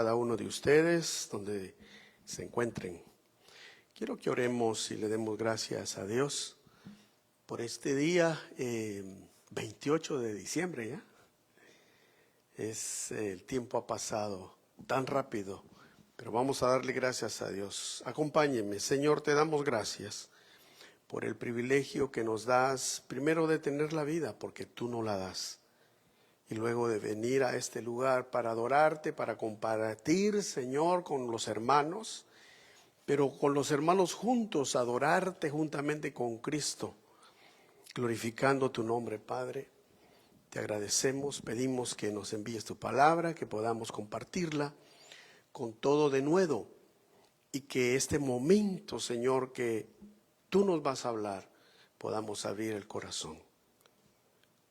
Cada uno de ustedes donde se encuentren. Quiero que oremos y le demos gracias a Dios por este día 28 de diciembre ya. El tiempo ha pasado tan rápido, pero vamos a darle gracias a Dios. Acompáñenme. Señor, te damos gracias por el privilegio que nos das, primero de tener la vida, porque tú no la das. Y luego de venir a este lugar para adorarte, para compartir, Señor, con los hermanos, pero con los hermanos juntos, adorarte juntamente con Cristo, glorificando tu nombre, Padre. Te agradecemos, pedimos que nos envíes tu palabra, que podamos compartirla con todo denuedo y que este momento, Señor, que tú nos vas a hablar, podamos abrir el corazón,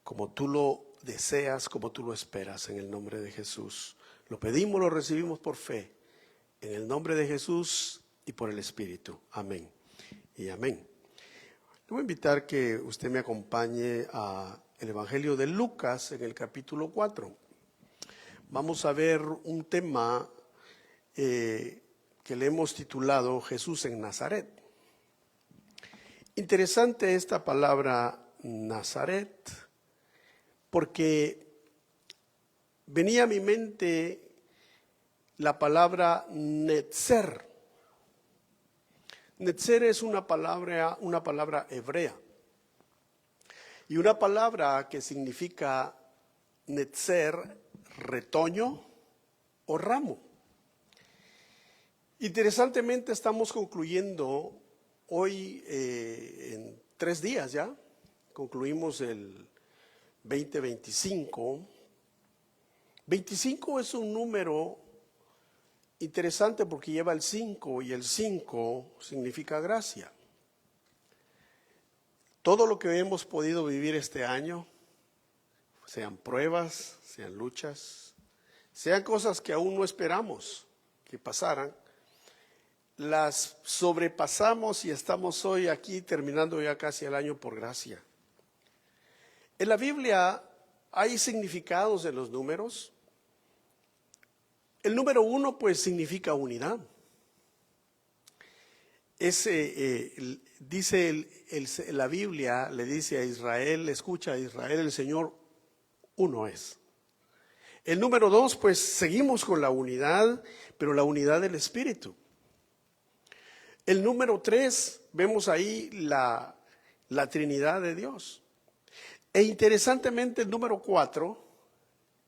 como tú lo deseas, como tú lo esperas, en el nombre de Jesús. Lo pedimos, lo recibimos por fe, en el nombre de Jesús y por el Espíritu. Amén y amén. Le voy a invitar que usted me acompañe a el Evangelio de Lucas en el capítulo 4. Vamos a ver un tema que le hemos titulado Jesús en Nazaret. Interesante esta palabra Nazaret, porque venía a mi mente la palabra Netzer. Netzer es una palabra hebrea, y una palabra que significa Netzer, retoño o ramo. Interesantemente estamos concluyendo hoy en 3 días ya, concluimos el 2025. 25 es un número interesante porque lleva el 5 y el 5 significa gracia. Todo lo que hemos podido vivir este año, sean pruebas, sean luchas, sean cosas que aún no esperamos que pasaran, las sobrepasamos y estamos hoy aquí terminando ya casi el año por gracia. En la Biblia hay significados de los números. El número 1 pues significa unidad. La Biblia le dice a Israel, escucha a Israel, el Señor uno es. El número 2 pues seguimos con la unidad, pero la unidad del Espíritu. El número 3 vemos ahí la Trinidad de Dios. E interesantemente el número 4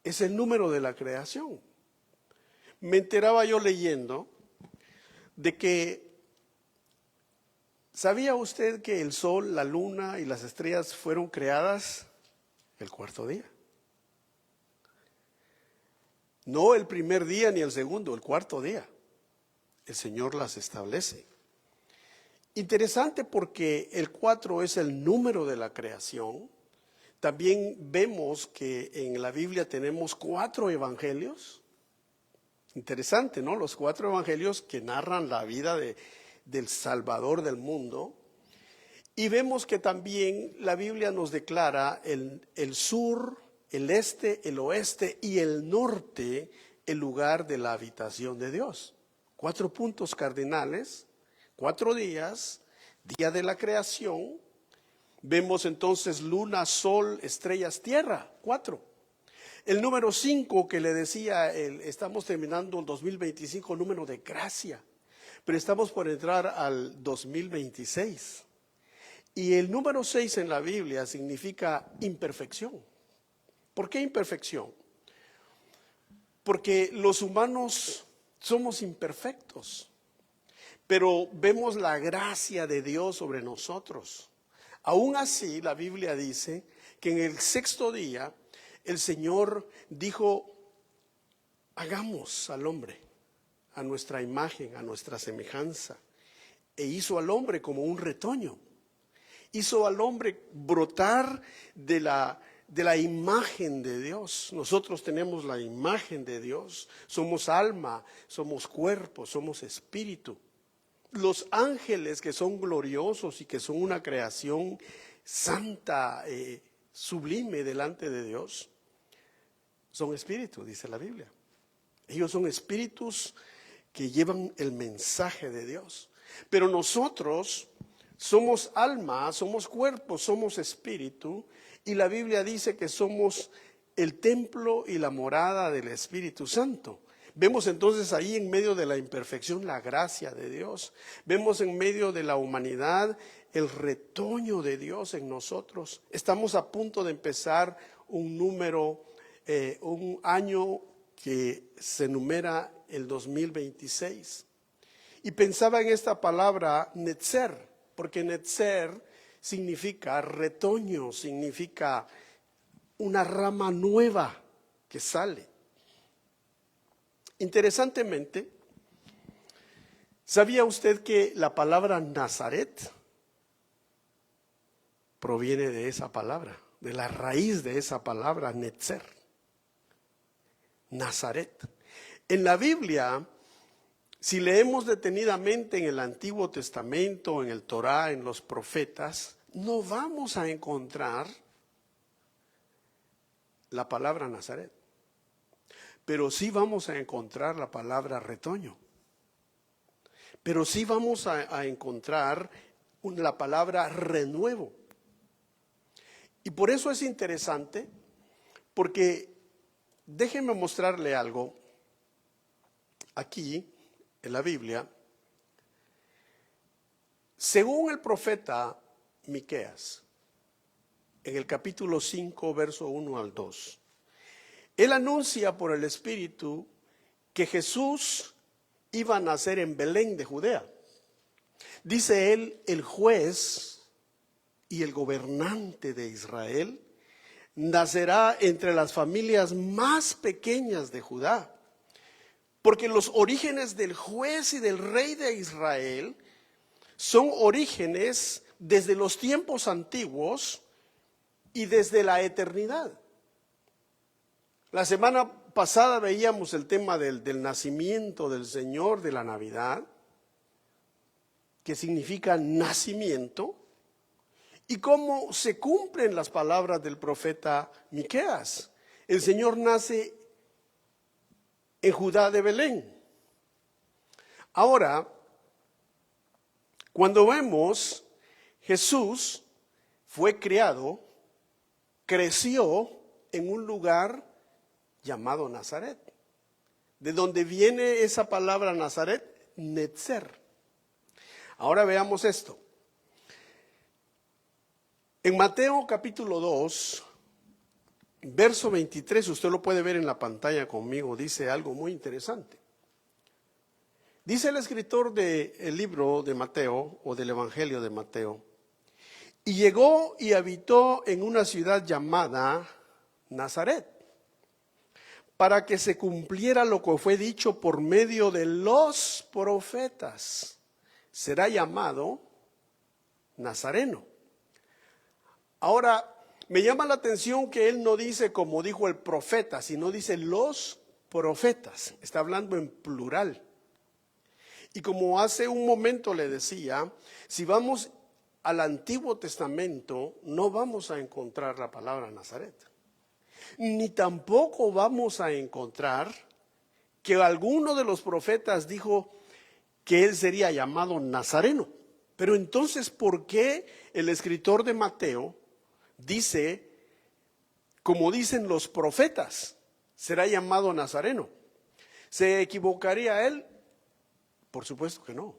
es el número de la creación. Me enteraba yo leyendo de que, ¿sabía usted que el sol, la luna y las estrellas fueron creadas el 4º día? No el primer día ni el segundo, el 4º día. El Señor las establece. Interesante porque el 4 es el número de la creación. También vemos que en la Biblia tenemos 4 evangelios. Interesante, ¿no? Los 4 evangelios que narran la vida del Salvador del mundo. Y vemos que también la Biblia nos declara el sur, el este, el oeste y el norte, el lugar de la habitación de Dios. 4 puntos cardinales, 4 días, día de la creación. Vemos entonces luna, sol, estrellas, tierra, 4. El número 5 que le decía, estamos terminando el 2025, número de gracia, pero estamos por entrar al 2026. Y el número 6 en la Biblia significa imperfección. ¿Por qué imperfección? Porque los humanos somos imperfectos, pero vemos la gracia de Dios sobre nosotros. Aún así, la Biblia dice que en el 6º día, el Señor dijo, hagamos al hombre a nuestra imagen, a nuestra semejanza. E hizo al hombre como un retoño. Hizo al hombre brotar de la imagen de Dios. Nosotros tenemos la imagen de Dios. Somos alma, somos cuerpo, somos espíritu. Los ángeles que son gloriosos y que son una creación santa, sublime delante de Dios, son espíritu, dice la Biblia. Ellos son espíritus que llevan el mensaje de Dios. Pero nosotros somos alma, somos cuerpo, somos espíritu, y la Biblia dice que somos el templo y la morada del Espíritu Santo. Vemos entonces ahí en medio de la imperfección la gracia de Dios. Vemos en medio de la humanidad el retoño de Dios en nosotros. Estamos a punto de empezar un año que se numera el 2026. Y pensaba en esta palabra netzer, porque netzer significa retoño, significa una rama nueva que sale. Interesantemente, ¿sabía usted que la palabra Nazaret proviene de esa palabra, de la raíz de esa palabra netzer? Nazaret. En la Biblia, si leemos detenidamente en el Antiguo Testamento, en el Torá, en los profetas, no vamos a encontrar la palabra Nazaret, pero sí vamos a encontrar la palabra retoño, pero sí vamos a encontrar la palabra renuevo. Y por eso es interesante, porque déjenme mostrarle algo aquí en la Biblia. Según el profeta Miqueas, en el capítulo 5, verso 1 al 2, él anuncia por el Espíritu que Jesús iba a nacer en Belén de Judea. Dice él, el juez y el gobernante de Israel nacerá entre las familias más pequeñas de Judá. Porque los orígenes del juez y del rey de Israel son orígenes desde los tiempos antiguos y desde la eternidad. La semana pasada veíamos el tema del nacimiento del Señor, de la Navidad, que significa nacimiento, y cómo se cumplen las palabras del profeta Miqueas. El Señor nace en Judá de Belén. Ahora, cuando vemos Jesús fue criado, creció en un lugar llamado Nazaret. ¿De dónde viene esa palabra Nazaret? Netzer. Ahora veamos esto. En Mateo capítulo 2, verso 23, usted lo puede ver en la pantalla conmigo, dice algo muy interesante. Dice el escritor del libro de Mateo, o del Evangelio de Mateo, y llegó y habitó en una ciudad llamada Nazaret, para que se cumpliera lo que fue dicho por medio de los profetas. Será llamado Nazareno. Ahora, me llama la atención que él no dice como dijo el profeta, sino dice los profetas. Está hablando en plural. Y como hace un momento le decía, si vamos al Antiguo Testamento, no vamos a encontrar la palabra Nazaret. Ni tampoco vamos a encontrar que alguno de los profetas dijo que él sería llamado Nazareno. Pero entonces, ¿por qué el escritor de Mateo dice, como dicen los profetas, será llamado Nazareno? ¿Se equivocaría él? Por supuesto que no.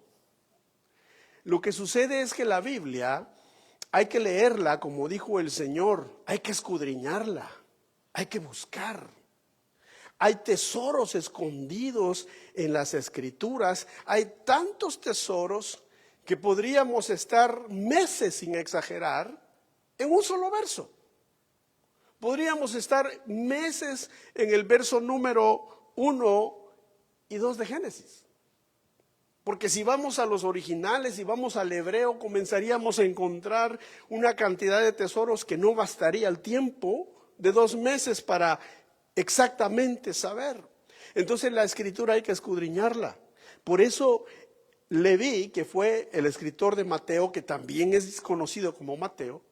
Lo que sucede es que la Biblia hay que leerla, como dijo el Señor, hay que escudriñarla, hay que buscar. Hay tesoros escondidos en las Escrituras, hay tantos tesoros que podríamos estar meses, sin exagerar, en un solo verso. Podríamos estar meses en el verso número 1 y 2 de Génesis. Porque si vamos a los originales y vamos al hebreo, comenzaríamos a encontrar una cantidad de tesoros que no bastaría el tiempo de 2 meses para exactamente saber. Entonces la escritura hay que escudriñarla. Por eso Leví, que fue el escritor de Mateo, que también es conocido como Mateo,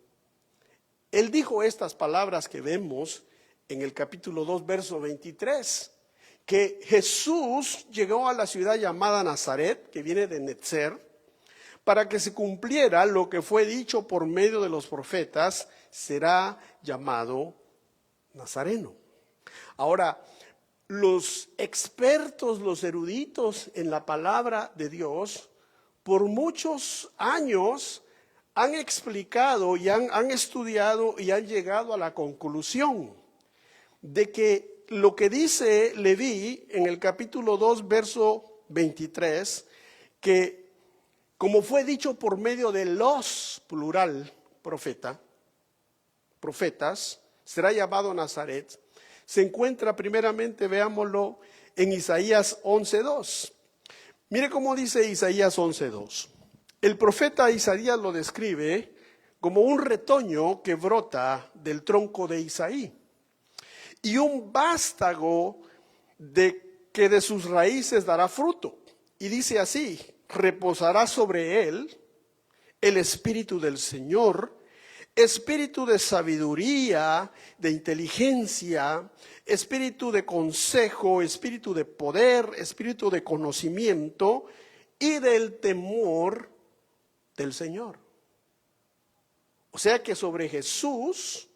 él dijo estas palabras que vemos en el capítulo 2, verso 23, que Jesús llegó a la ciudad llamada Nazaret, que viene de Netzer, para que se cumpliera lo que fue dicho por medio de los profetas, será llamado Nazareno. Ahora, los expertos, los eruditos en la palabra de Dios, por muchos años han explicado y han estudiado y han llegado a la conclusión de que lo que dice Leví en el capítulo 2, verso 23, que como fue dicho por medio de los, plural, profetas, será llamado Nazaret, se encuentra primeramente, veámoslo, en Isaías 11:2. Mire cómo dice Isaías 11:2. El profeta Isaías lo describe como un retoño que brota del tronco de Isaí y un vástago que de sus raíces dará fruto. Y dice así: reposará sobre él el espíritu del Señor, espíritu de sabiduría, de inteligencia, espíritu de consejo, espíritu de poder, espíritu de conocimiento y del temor del Señor. O sea que sobre Jesús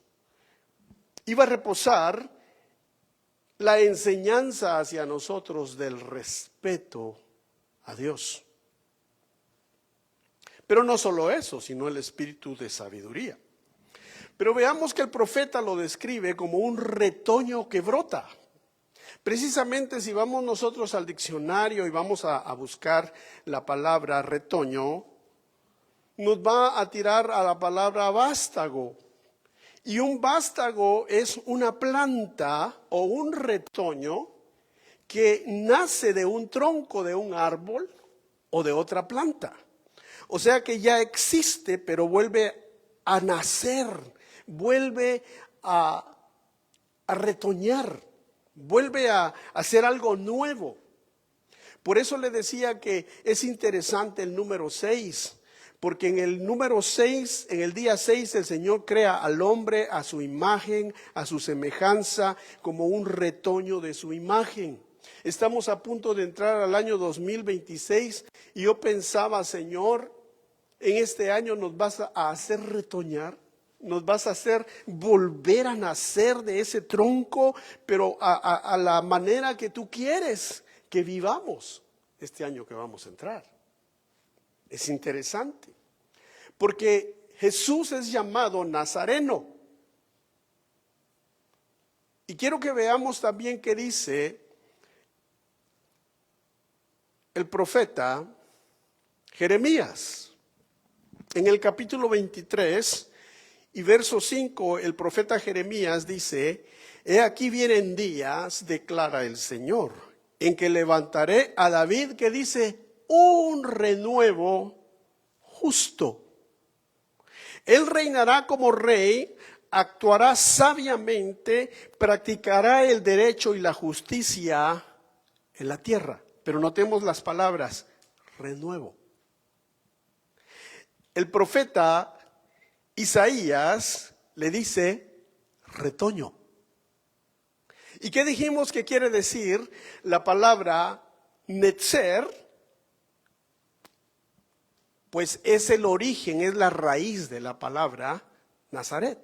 iba a reposar la enseñanza hacia nosotros del respeto a Dios. Pero no solo eso, sino el espíritu de sabiduría. Pero veamos que el profeta lo describe como un retoño que brota. Precisamente si vamos nosotros al diccionario y vamos a buscar la palabra retoño, nos va a tirar a la palabra vástago. Y un vástago es una planta o un retoño que nace de un tronco de un árbol o de otra planta. O sea que ya existe, pero vuelve a nacer, vuelve a retoñar, vuelve a hacer algo nuevo. Por eso le decía que es interesante el número 6, porque en el número 6, en el día 6, el Señor crea al hombre a su imagen, a su semejanza, como un retoño de su imagen. Estamos a punto de entrar al año 2026 y yo pensaba, Señor, en este año nos vas a hacer retoñar, nos vas a hacer volver a nacer de ese tronco, pero a la manera que tú quieres que vivamos este año que vamos a entrar. Es interesante, porque Jesús es llamado Nazareno. Y quiero que veamos también qué dice el profeta Jeremías. En el capítulo 23 y verso 5, el profeta Jeremías dice: he aquí vienen días, declara el Señor, en que levantaré a David, que dice, un renuevo justo. Él reinará como rey, actuará sabiamente, practicará el derecho y la justicia en la tierra. Pero notemos las palabras, renuevo. El profeta Isaías le dice retoño. ¿Y qué dijimos que quiere decir la palabra netzer? Pues es el origen, es la raíz de la palabra Nazaret.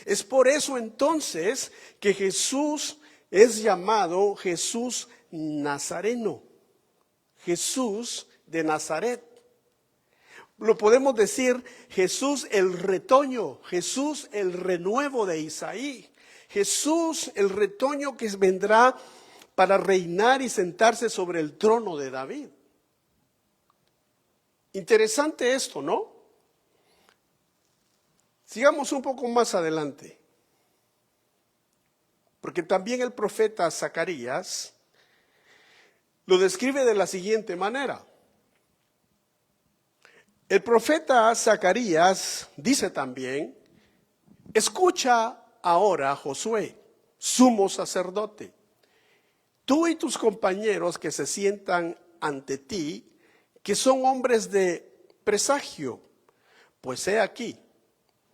Es por eso entonces que Jesús es llamado Jesús Nazareno, Jesús de Nazaret. Lo podemos decir Jesús el retoño, Jesús el renuevo de Isaí, Jesús el retoño que vendrá para reinar y sentarse sobre el trono de David. Interesante esto, ¿no? Sigamos un poco más adelante, porque también el profeta Zacarías lo describe de la siguiente manera. El profeta Zacarías dice también: escucha ahora, Josué, sumo sacerdote, tú y tus compañeros que se sientan ante ti, que son hombres de presagio, pues he aquí,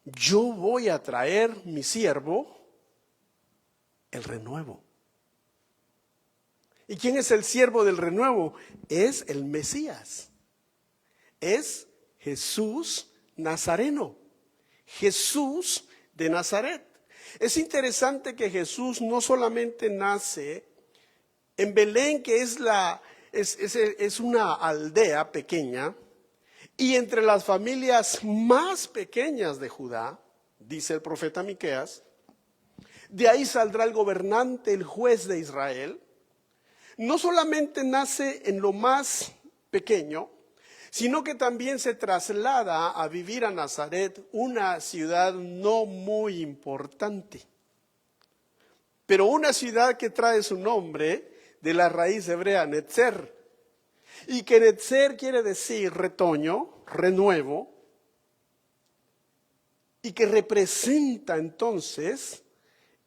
yo voy a traer mi siervo, el renuevo. ¿Y quién es el siervo del renuevo? Es el Mesías. Es Jesús Nazareno. Jesús de Nazaret. Es interesante que Jesús no solamente nace en Belén, que es una aldea pequeña, y entre las familias más pequeñas de Judá, dice el profeta Miqueas, de ahí saldrá el gobernante, el juez de Israel. No solamente nace en lo más pequeño, sino que también se traslada a vivir a Nazaret, una ciudad no muy importante, pero una ciudad que trae su nombre de la raíz hebrea Netzer, y que Netzer quiere decir retoño, renuevo, y que representa entonces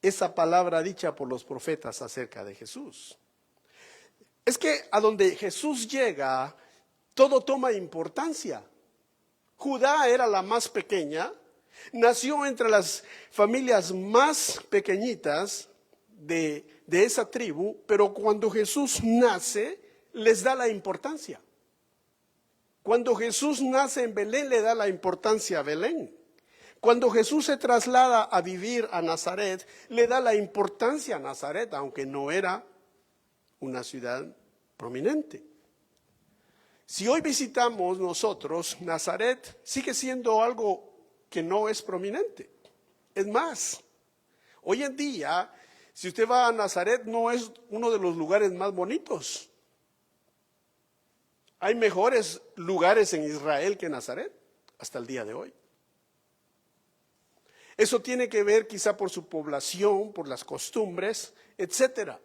esa palabra dicha por los profetas acerca de Jesús. Es que a donde Jesús llega, todo toma importancia. Judá era la más pequeña, nació entre las familias más pequeñitas de esa tribu, pero cuando Jesús nace, les da la importancia. Cuando Jesús nace en Belén, le da la importancia a Belén. Cuando Jesús se traslada a vivir a Nazaret, le da la importancia a Nazaret, aunque no era una ciudad prominente. Si hoy visitamos nosotros, Nazaret sigue siendo algo que no es prominente. Es más, hoy en día, si usted va a Nazaret, no es uno de los lugares más bonitos. Hay mejores lugares en Israel que Nazaret, hasta el día de hoy. Eso tiene que ver quizá por su población, por las costumbres, etcétera.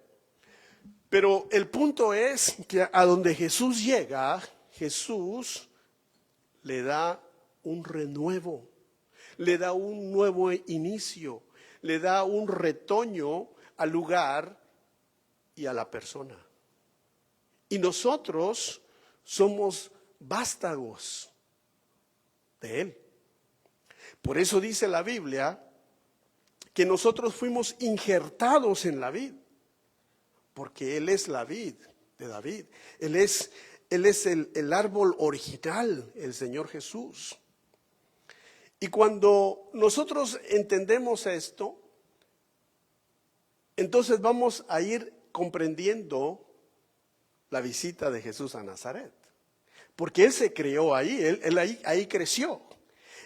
Pero el punto es que a donde Jesús llega, Jesús le da un renuevo, le da un nuevo inicio, le da un retoño al lugar y a la persona. Y nosotros somos vástagos de Él. Por eso dice la Biblia que nosotros fuimos injertados en la vid, porque Él es la vid de David. Él es el árbol original, el Señor Jesús. Y cuando nosotros entendemos esto, entonces vamos a ir comprendiendo la visita de Jesús a Nazaret. Porque Él se crió ahí, él ahí creció.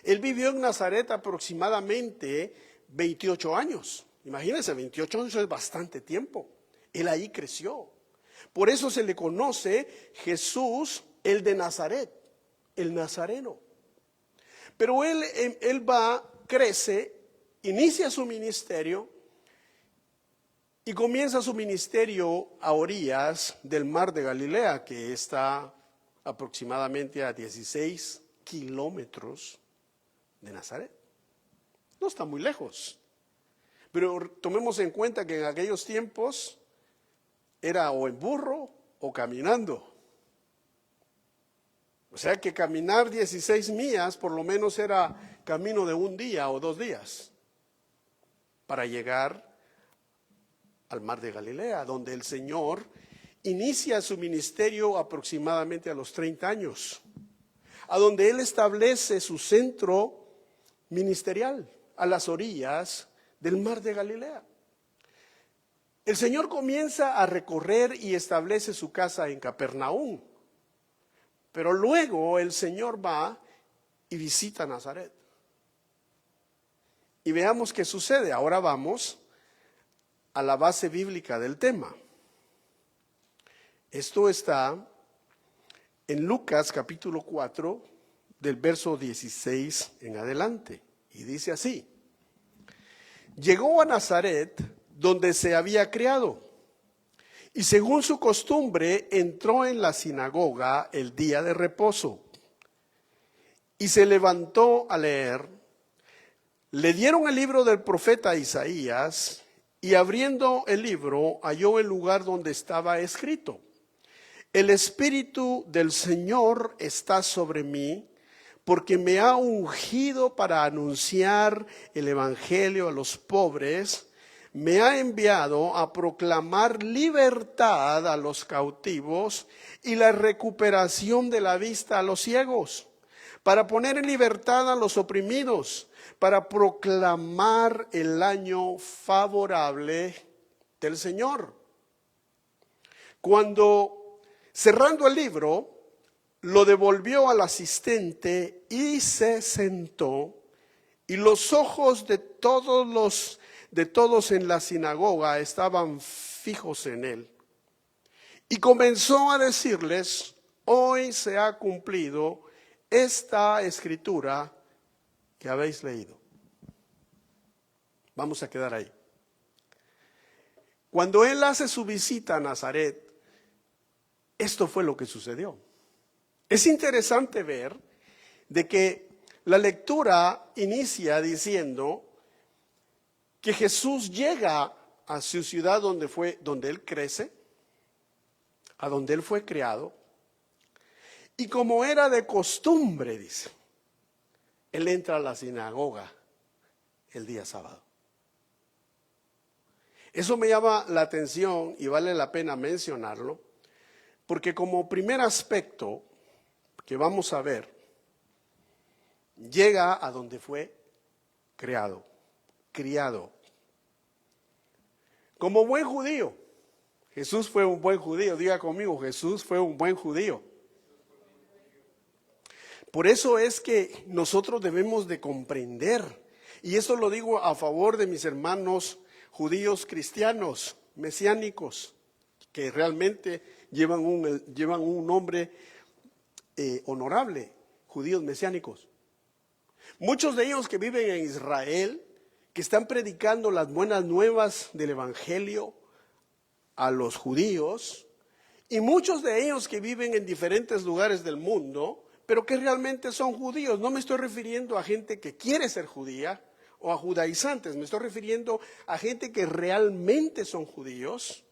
Él vivió en Nazaret aproximadamente 28 años. Imagínense, 28 años es bastante tiempo. Él ahí creció. Por eso se le conoce Jesús, el de Nazaret, el nazareno. Pero él crece, inicia su ministerio y comienza su ministerio a orillas del mar de Galilea, que está aproximadamente a 16 kilómetros de Nazaret. No está muy lejos. Pero tomemos en cuenta que en aquellos tiempos era o en burro o caminando. O sea que caminar 16 millas por lo menos era camino de un día o 2 días para llegar al mar de Galilea, donde el Señor inicia su ministerio aproximadamente a los 30 años, a donde Él establece su centro ministerial a las orillas del mar de Galilea. El Señor comienza a recorrer y establece su casa en Capernaum, pero luego el Señor va y visita Nazaret. Y veamos qué sucede. Ahora vamos a la base bíblica del tema. Esto está en Lucas capítulo 4, del verso 16 en adelante. Y dice así: llegó a Nazaret, donde se había criado, y según su costumbre entró en la sinagoga el día de reposo, y se levantó a leer. Le dieron el libro del profeta Isaías, y abriendo el libro halló el lugar donde estaba escrito: el Espíritu del Señor está sobre mí, porque me ha ungido para anunciar el evangelio a los pobres. me ha enviado a proclamar libertad a los cautivos y la recuperación de la vista a los ciegos, para poner en libertad a los oprimidos, para proclamar el año favorable del Señor. Cuando, cerrando el libro, lo devolvió al asistente y se sentó, y los ojos de todos en la sinagoga estaban fijos en él. Y comenzó a decirles: hoy se ha cumplido esta escritura que habéis leído. Vamos a quedar ahí. Cuando él hace su visita a Nazaret, esto fue lo que sucedió. Es interesante ver de que la lectura inicia diciendo que Jesús llega a su ciudad donde él crece, a donde él fue criado, y como era de costumbre, dice, él entra a la sinagoga el día sábado. Eso me llama la atención y vale la pena mencionarlo, porque como primer aspecto que vamos a ver, llega a donde fue criado. Como buen judío, Jesús fue un buen judío. Diga conmigo, Jesús fue un buen judío. Por eso es que nosotros debemos de comprender, y eso lo digo a favor de mis hermanos judíos cristianos, mesiánicos, que realmente llevan un nombre honorable, judíos mesiánicos. Muchos de ellos que viven en Israel, que están predicando las buenas nuevas del evangelio a los judíos, y muchos de ellos que viven en diferentes lugares del mundo, pero que realmente son judíos. No me estoy refiriendo a gente que quiere ser judía o a judaizantes, me estoy refiriendo a gente que realmente son judíos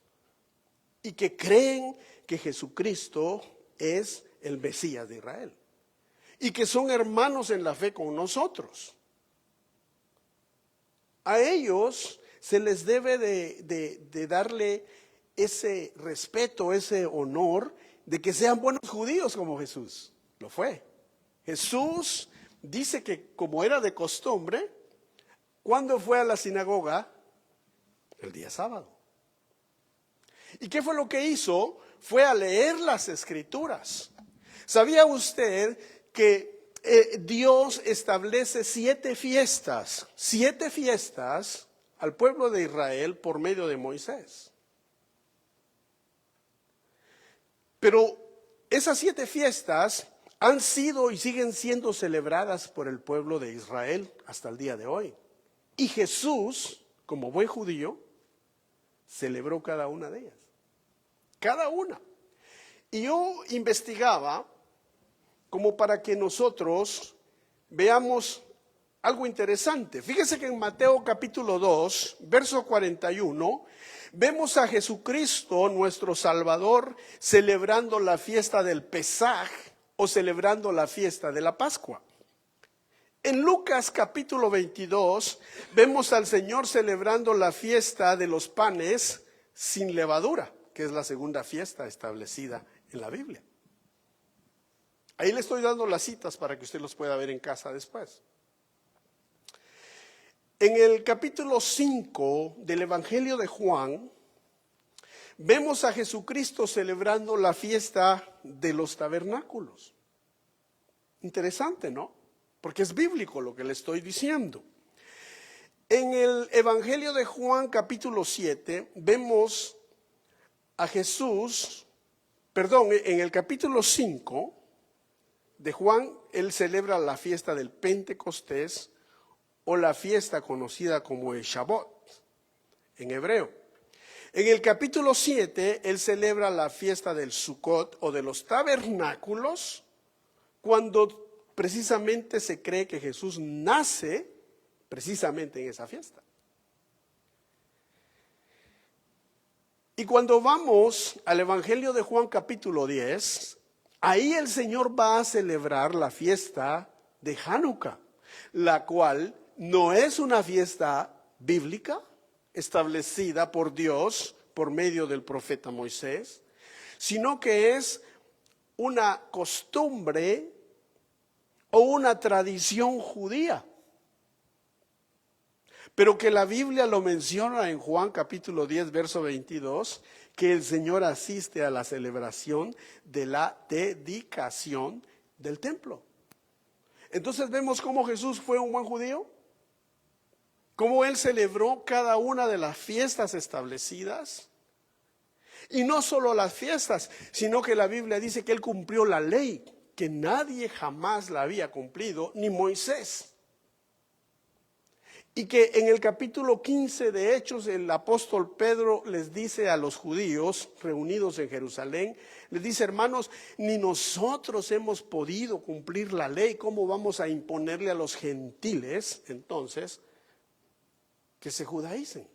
y que creen que Jesucristo es el Mesías de Israel y que son hermanos en la fe con nosotros. A ellos se les debe de darle ese respeto, ese honor de que sean buenos judíos como Jesús lo fue. Jesús dice que como era de costumbre, ¿cuándo fue a la sinagoga? El día sábado. ¿Y qué fue lo que hizo? Fue a leer las escrituras. ¿Sabía usted que Dios establece 7 fiestas al pueblo de Israel por medio de Moisés? Pero esas 7 fiestas han sido y siguen siendo celebradas por el pueblo de Israel hasta el día de hoy. Y Jesús, como buen judío, celebró cada una de ellas. Cada una. Y yo investigaba como para que nosotros veamos algo interesante. Fíjese que en Mateo capítulo 2, verso 41, vemos a Jesucristo, nuestro Salvador, celebrando la fiesta del Pesaj o celebrando la fiesta de la Pascua. En Lucas capítulo 22 vemos al Señor celebrando la fiesta de los panes sin levadura, que es la segunda fiesta establecida en la Biblia. Ahí le estoy dando las citas para que usted los pueda ver en casa después. En el capítulo 5 del Evangelio de Juan, vemos a Jesucristo celebrando la fiesta de los tabernáculos. Interesante, ¿no? Porque es bíblico lo que le estoy diciendo. En el Evangelio de Juan capítulo 7 vemos a Jesús, en el capítulo 5 de Juan, él celebra la fiesta del Pentecostés o la fiesta conocida como el Shabbat en hebreo. En el capítulo 7, él celebra la fiesta del Sukkot o de los tabernáculos, cuando precisamente se cree que Jesús nace precisamente en esa fiesta. Y cuando vamos al Evangelio de Juan capítulo 10, ahí el Señor va a celebrar la fiesta de Hanukkah, la cual no es una fiesta bíblica, establecida por Dios por medio del profeta Moisés, sino que es una costumbre o una tradición judía, pero que la Biblia lo menciona en Juan capítulo 10, verso 22, que el Señor asiste a la celebración de la dedicación del templo. Entonces vemos cómo Jesús fue un buen judío, cómo Él celebró cada una de las fiestas establecidas. Y no solo las fiestas, sino que la Biblia dice que Él cumplió la ley, que nadie jamás la había cumplido, ni Moisés. Y que en el capítulo 15 de Hechos, el apóstol Pedro les dice a los judíos reunidos en Jerusalén, les dice: hermanos, ni nosotros hemos podido cumplir la ley, ¿cómo vamos a imponerle a los gentiles entonces que se judaicen?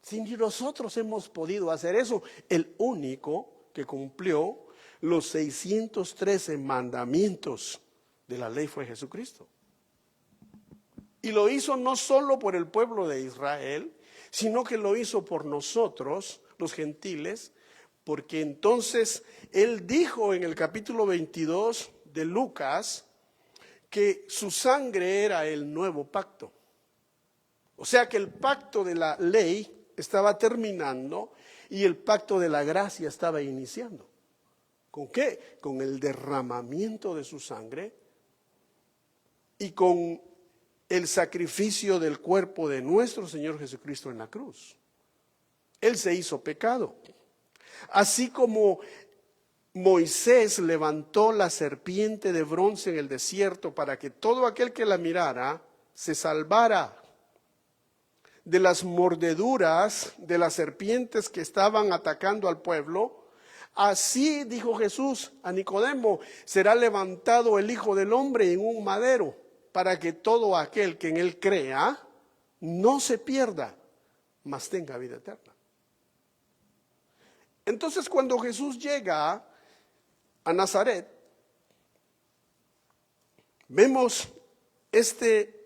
Si ni nosotros hemos podido hacer eso, el único que cumplió los 613 mandamientos de la ley fue Jesucristo. Y lo hizo no solo por el pueblo de Israel, sino que lo hizo por nosotros, los gentiles, porque entonces Él dijo en el capítulo 22 de Lucas que su sangre era el nuevo pacto. O sea que el pacto de la ley estaba terminando y el pacto de la gracia estaba iniciando. ¿Con qué? Con el derramamiento de su sangre y con el sacrificio del cuerpo de nuestro Señor Jesucristo en la cruz. Él se hizo pecado. Así como Moisés levantó la serpiente de bronce en el desierto para que todo aquel que la mirara se salvara de las mordeduras de las serpientes que estaban atacando al pueblo, así dijo Jesús a Nicodemo: será levantado el Hijo del Hombre en un madero, para que todo aquel que en Él crea no se pierda, mas tenga vida eterna. Entonces, cuando Jesús llega a Nazaret, vemos este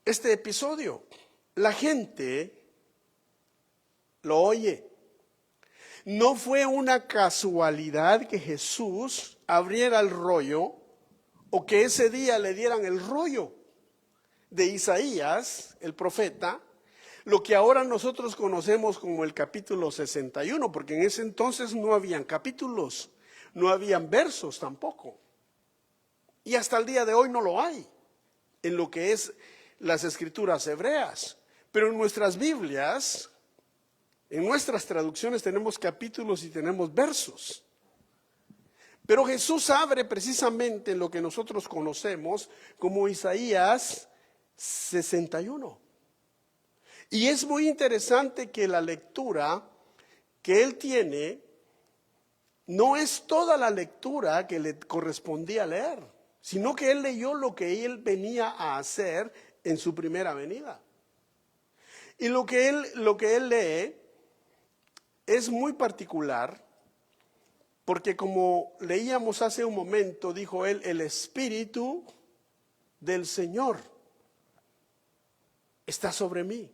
episodio. La gente lo oye. No fue una casualidad que Jesús abriera el rollo o que ese día le dieran el rollo de Isaías, el profeta, lo que ahora nosotros conocemos como el capítulo 61, porque en ese entonces no habían capítulos, no habían versos tampoco. Y hasta el día de hoy no lo hay en lo que es las escrituras hebreas. Pero en nuestras Biblias, en nuestras traducciones tenemos capítulos y tenemos versos. Pero Jesús abre precisamente lo que nosotros conocemos como Isaías 61. Y es muy interesante que la lectura que él tiene no es toda la lectura que le correspondía leer, sino que él leyó lo que él venía a hacer en su primera venida. Y lo que él lee es muy particular, porque como leíamos hace un momento, dijo él: el Espíritu del Señor está sobre mí,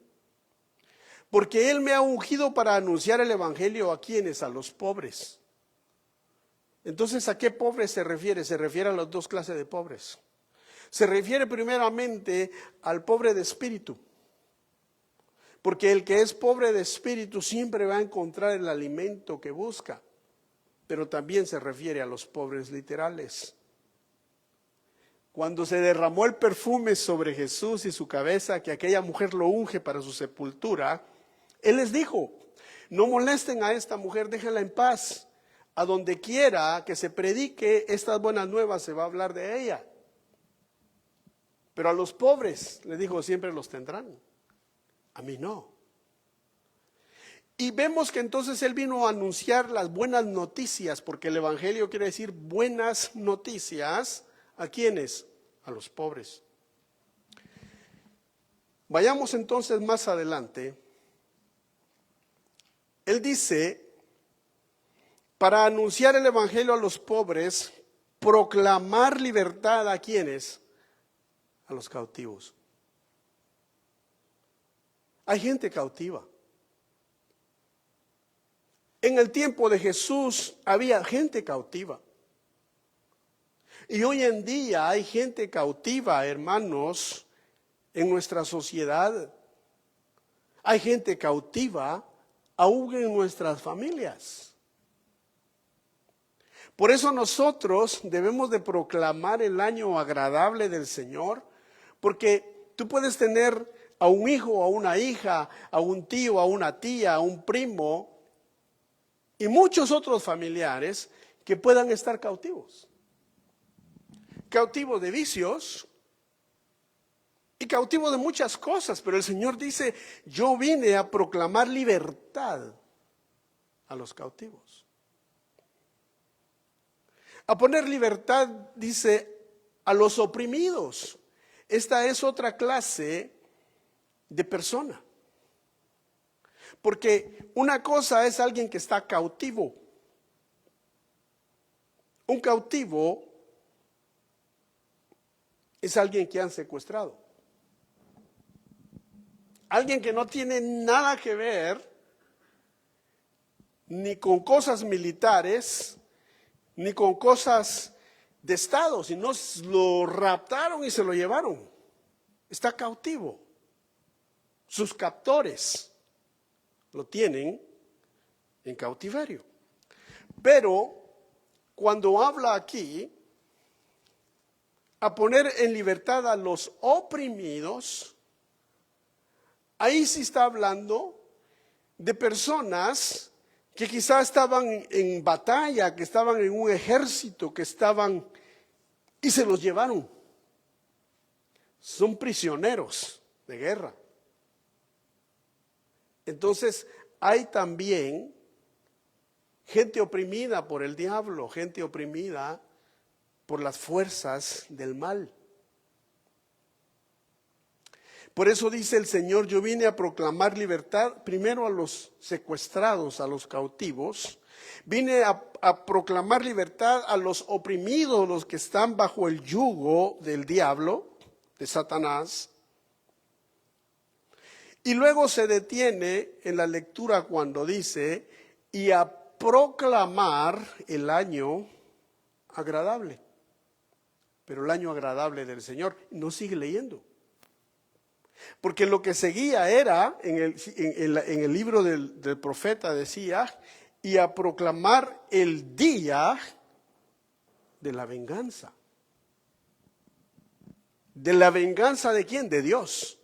porque Él me ha ungido para anunciar el Evangelio a quienes, a los pobres. Entonces, ¿a qué pobres se refiere? Se refiere a las dos clases de pobres. Se refiere primeramente al pobre de espíritu, porque el que es pobre de espíritu siempre va a encontrar el alimento que busca, pero también se refiere a los pobres literales. Cuando se derramó el perfume sobre Jesús y su cabeza, que aquella mujer lo unge para su sepultura, Él les dijo: no molesten a esta mujer, déjenla en paz. A donde quiera que se predique estas buenas nuevas se va a hablar de ella. Pero a los pobres, les dijo, siempre los tendrán. A mí no. Y vemos que entonces Él vino a anunciar las buenas noticias, porque el Evangelio quiere decir buenas noticias. ¿A quiénes? A los pobres. Vayamos entonces más adelante. Él dice: para anunciar el Evangelio a los pobres, proclamar libertad a ¿quiénes? A los cautivos. Hay gente cautiva. En el tiempo de Jesús había gente cautiva. Y hoy en día hay gente cautiva, hermanos, en nuestra sociedad. Hay gente cautiva aún en nuestras familias. Por eso nosotros debemos de proclamar el año agradable del Señor, porque tú puedes tener a un hijo, a una hija, a un tío, a una tía, a un primo y muchos otros familiares que puedan estar cautivos. Cautivos de vicios y cautivos de muchas cosas, pero el Señor dice, yo vine a proclamar libertad a los cautivos. A poner libertad, dice, a los oprimidos. Esta es otra clase de persona. Porque una cosa es alguien que está cautivo. Un cautivo es alguien que han secuestrado. Alguien que no tiene nada que ver ni con cosas militares, ni con cosas de Estado, sino lo raptaron y se lo llevaron. Está cautivo. Sus captores lo tienen en cautiverio. Pero cuando habla aquí, a poner en libertad a los oprimidos, ahí sí está hablando de personas que quizás estaban en batalla, que estaban en un ejército, que estaban y se los llevaron. Son prisioneros de guerra. Entonces hay también gente oprimida por el diablo, gente oprimida por las fuerzas del mal. Por eso dice el Señor, yo vine a proclamar libertad primero a los secuestrados, a los cautivos. Vine a proclamar libertad a los oprimidos, los que están bajo el yugo del diablo, de Satanás. Y luego se detiene en la lectura cuando dice, y a proclamar el año agradable. Pero el año agradable del Señor, no sigue leyendo. Porque lo que seguía era, en el libro del profeta decía, y a proclamar el día de la venganza. ¿De la venganza de quién? De Dios.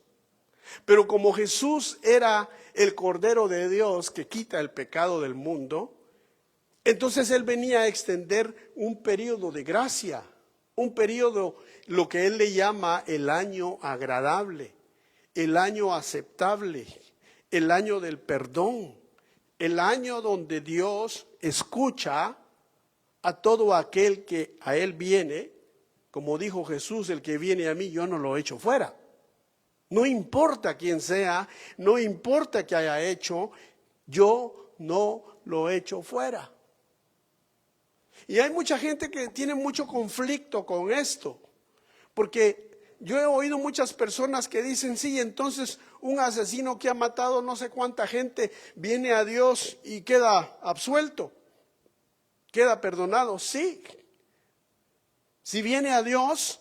Pero como Jesús era el Cordero de Dios que quita el pecado del mundo, entonces Él venía a extender un periodo de gracia, un periodo, lo que Él le llama el año agradable. El año aceptable, el año del perdón, el año donde Dios escucha a todo aquel que a Él viene, como dijo Jesús, el que viene a mí yo no lo echo fuera. No importa quién sea, no importa qué haya hecho, yo no lo echo fuera. Y hay mucha gente que tiene mucho conflicto con esto, porque yo he oído muchas personas que dicen, sí, entonces un asesino que ha matado no sé cuánta gente viene a Dios y queda absuelto, queda perdonado. Sí, si viene a Dios,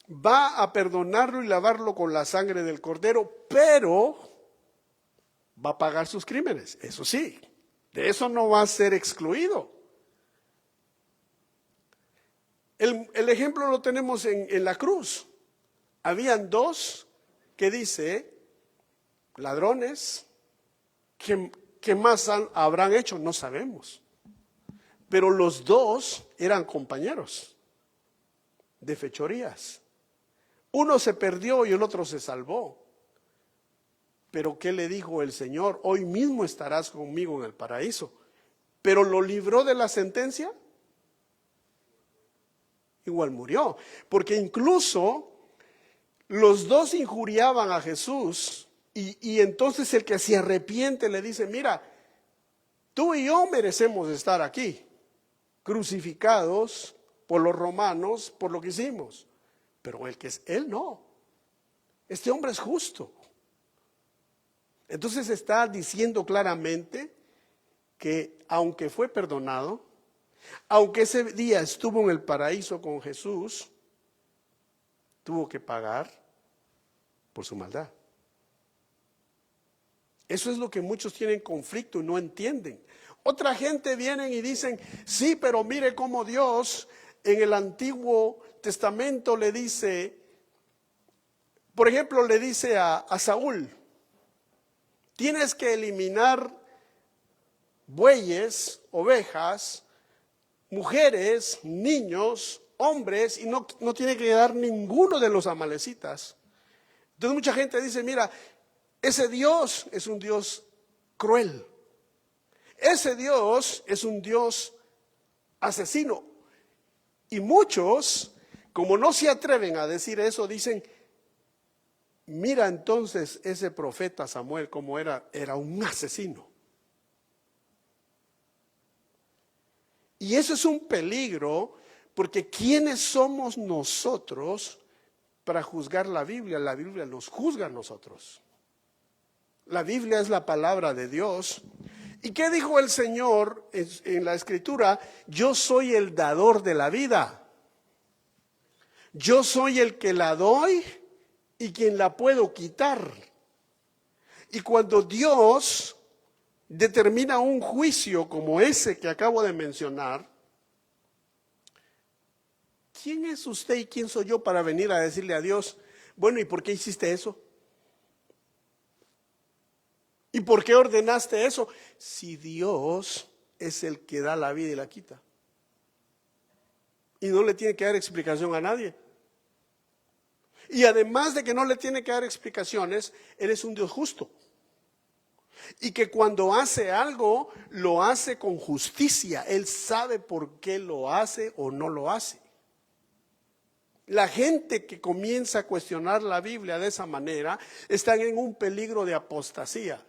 va a perdonarlo y lavarlo con la sangre del Cordero, pero va a pagar sus crímenes, eso sí, de eso no va a ser excluido. El ejemplo lo tenemos en la cruz. Habían dos que dice, ladrones, ¿qué más habrán hecho? No sabemos. Pero los dos eran compañeros de fechorías. Uno se perdió y el otro se salvó. Pero ¿qué le dijo el Señor? Hoy mismo estarás conmigo en el paraíso. Pero lo libró de la sentencia. Igual murió, porque incluso los dos injuriaban a Jesús y entonces el que se arrepiente le dice, mira, tú y yo merecemos estar aquí, crucificados por los romanos, por lo que hicimos, pero él no, este hombre es justo, Entonces está diciendo claramente que aunque fue perdonado, aunque ese día estuvo en el paraíso con Jesús, tuvo que pagar por su maldad. Eso es lo que muchos tienen conflicto y no entienden. Otra gente viene y dicen, sí, pero mire cómo Dios en el Antiguo Testamento le dice, por ejemplo, le dice a Saúl, tienes que eliminar bueyes, ovejas, mujeres, niños, hombres, y no tiene que quedar ninguno de los amalecitas. Entonces mucha gente dice, mira, ese Dios es un Dios cruel. Ese Dios es un Dios asesino. Y muchos, como no se atreven a decir eso, dicen, mira entonces ese profeta Samuel como era un asesino. Y eso es un peligro, porque ¿quiénes somos nosotros para juzgar la Biblia? La Biblia nos juzga a nosotros. La Biblia es la palabra de Dios. ¿Y qué dijo el Señor en la Escritura? Yo soy el dador de la vida. Yo soy el que la doy y quien la puedo quitar. Y cuando Dios determina un juicio como ese que acabo de mencionar, ¿quién es usted y quién soy yo para venir a decirle a Dios, bueno, ¿y por qué hiciste eso? ¿Y por qué ordenaste eso? Si Dios es el que da la vida y la quita. Y no le tiene que dar explicación a nadie. Y además de que no le tiene que dar explicaciones, Él es un Dios justo. Y que cuando hace algo, lo hace con justicia. Él sabe por qué lo hace o no lo hace. La gente que comienza a cuestionar la Biblia de esa manera, están en un peligro de apostasía.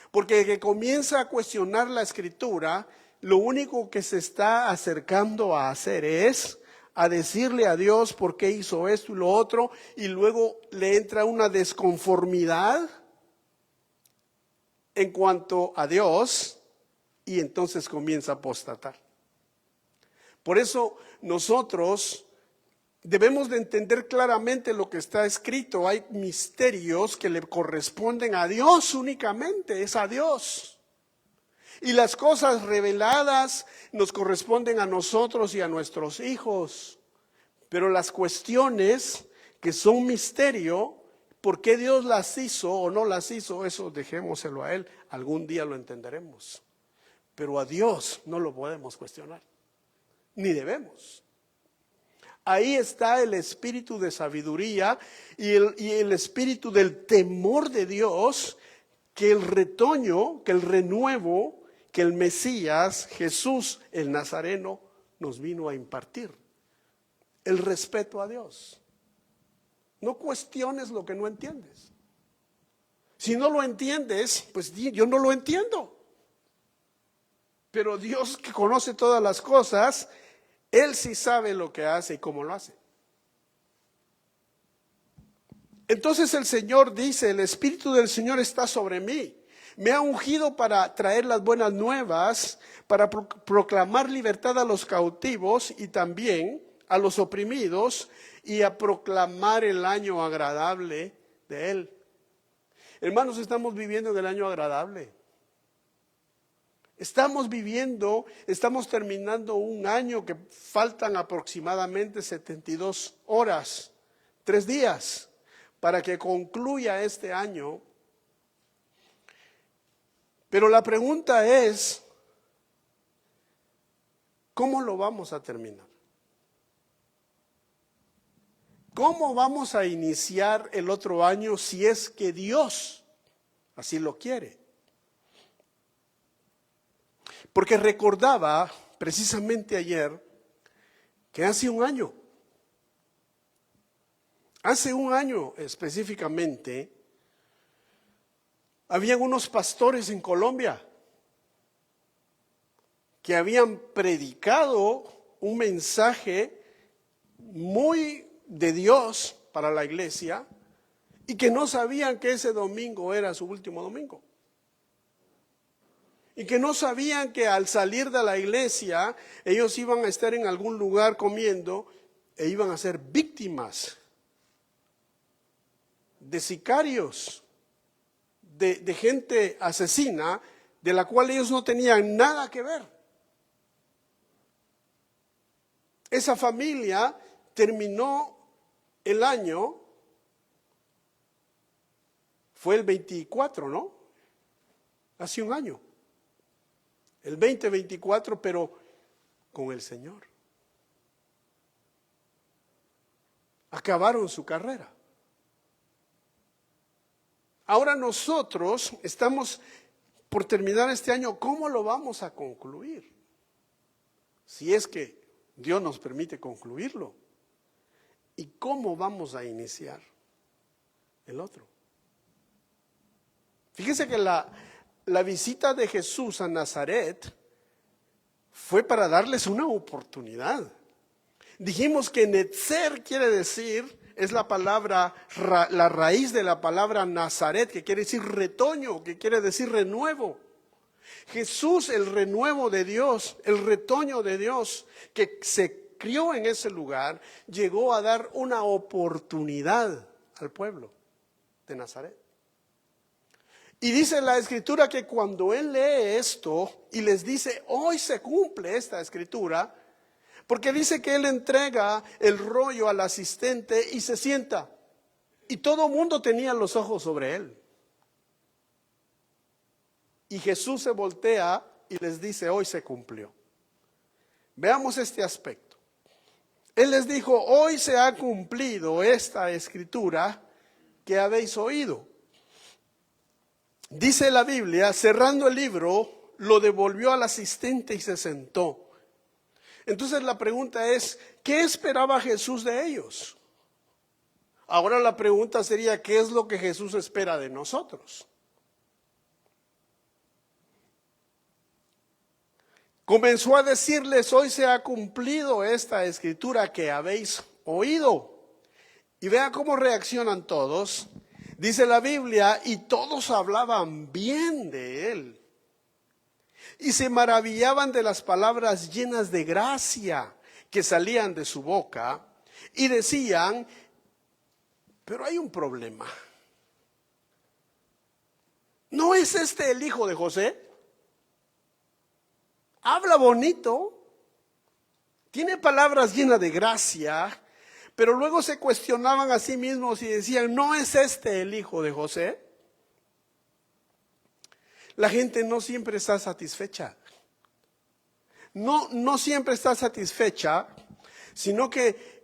Porque el que comienza a cuestionar la Escritura, lo único que se está acercando a hacer es a decirle a Dios por qué hizo esto y lo otro, y luego le entra una desconformidad en cuanto a Dios, y entonces comienza a apostatar. Por eso nosotros debemos de entender claramente lo que está escrito. Hay misterios que le corresponden a Dios únicamente, es a Dios. Y las cosas reveladas nos corresponden a nosotros y a nuestros hijos. Pero las cuestiones que son misterio, ¿por qué Dios las hizo o no las hizo? Eso dejémoselo a Él, algún día lo entenderemos. Pero a Dios no lo podemos cuestionar, ni debemos. Ahí está el espíritu de sabiduría y el espíritu del temor de Dios, que el retoño, que el renuevo, que el Mesías, Jesús el Nazareno, nos vino a impartir. El respeto a Dios. No cuestiones lo que no entiendes. Si no lo entiendes, pues yo no lo entiendo. Pero Dios, que conoce todas las cosas, Él sí sabe lo que hace y cómo lo hace. Entonces el Señor dice, el Espíritu del Señor está sobre mí. Me ha ungido para traer las buenas nuevas, para proclamar libertad a los cautivos y también a los oprimidos, y a proclamar el año agradable de Él. Hermanos, estamos viviendo en el año agradable. Estamos terminando un año que faltan aproximadamente 72 horas, 3 días, para que concluya este año. Pero la pregunta es, ¿cómo lo vamos a terminar? ¿Cómo vamos a iniciar el otro año si es que Dios así lo quiere? Porque recordaba precisamente ayer que hace un año específicamente, habían unos pastores en Colombia que habían predicado un mensaje muy de Dios para la iglesia, y que no sabían que ese domingo era su último domingo. Y que no sabían que al salir de la iglesia ellos iban a estar en algún lugar comiendo e iban a ser víctimas de sicarios, de gente asesina, de la cual ellos no tenían nada que ver. Esa familia terminó el año, fue el 24, ¿no? Hace un año. El 2024, pero con el Señor. Acabaron su carrera. Ahora nosotros estamos por terminar este año. ¿Cómo lo vamos a concluir? Si es que Dios nos permite concluirlo. ¿Y cómo vamos a iniciar el otro? Fíjese que la visita de Jesús a Nazaret fue para darles una oportunidad. Dijimos que Netzer quiere decir, es la palabra, la raíz de la palabra Nazaret, que quiere decir retoño, que quiere decir renuevo. Jesús, el renuevo de Dios, el retoño de Dios, que se crió en ese lugar, llegó a dar una oportunidad al pueblo de Nazaret. Y dice la Escritura que cuando él lee esto y les dice, hoy se cumple esta Escritura, porque dice que él entrega el rollo al asistente y se sienta. Y todo el mundo tenía los ojos sobre él. Y Jesús se voltea y les dice, hoy se cumplió. Veamos este aspecto. Él les dijo, hoy se ha cumplido esta Escritura que habéis oído. Dice la Biblia, cerrando el libro, lo devolvió al asistente y se sentó. Entonces la pregunta es, ¿qué esperaba Jesús de ellos? Ahora la pregunta sería, ¿qué es lo que Jesús espera de nosotros? Comenzó a decirles, hoy se ha cumplido esta Escritura que habéis oído. Y vea cómo reaccionan todos. Dice la Biblia, y todos hablaban bien de él. Y se maravillaban de las palabras llenas de gracia que salían de su boca. Y decían, pero hay un problema. ¿No es este el hijo de José? Habla bonito, tiene palabras llenas de gracia, pero luego se cuestionaban a sí mismos y decían, ¿no es este el hijo de José? La gente no siempre está satisfecha. No siempre está satisfecha, sino que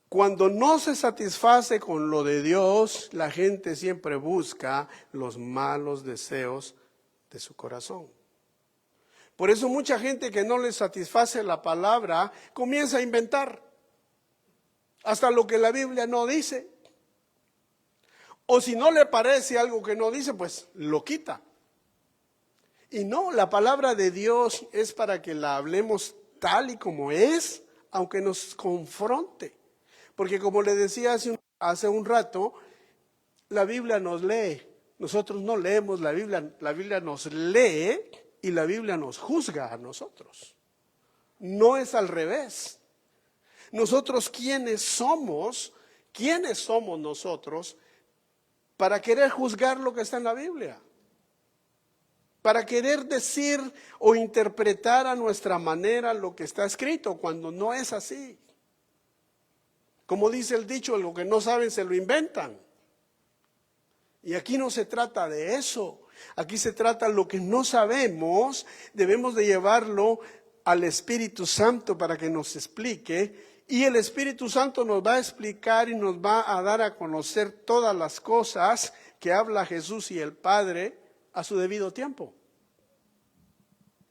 cuando no se satisface con lo de Dios, la gente siempre busca los malos deseos de su corazón. Por eso mucha gente que no le satisface la palabra comienza a inventar hasta lo que la Biblia no dice. O si no le parece algo que no dice, pues lo quita. Y no, la palabra de Dios es para que la hablemos tal y como es, aunque nos confronte. Porque como le decía hace un rato, la Biblia nos lee. Nosotros no leemos la Biblia nos lee y la Biblia nos juzga a nosotros. No es al revés. Nosotros, ¿quiénes somos nosotros para querer juzgar lo que está en la Biblia? Para querer decir o interpretar a nuestra manera lo que está escrito, cuando no es así. Como dice el dicho, lo que no saben se lo inventan. Y aquí no se trata de eso. Aquí se trata de lo que no sabemos, debemos de llevarlo al Espíritu Santo para que nos explique. Y el Espíritu Santo nos va a explicar y nos va a dar a conocer todas las cosas que habla Jesús y el Padre a su debido tiempo.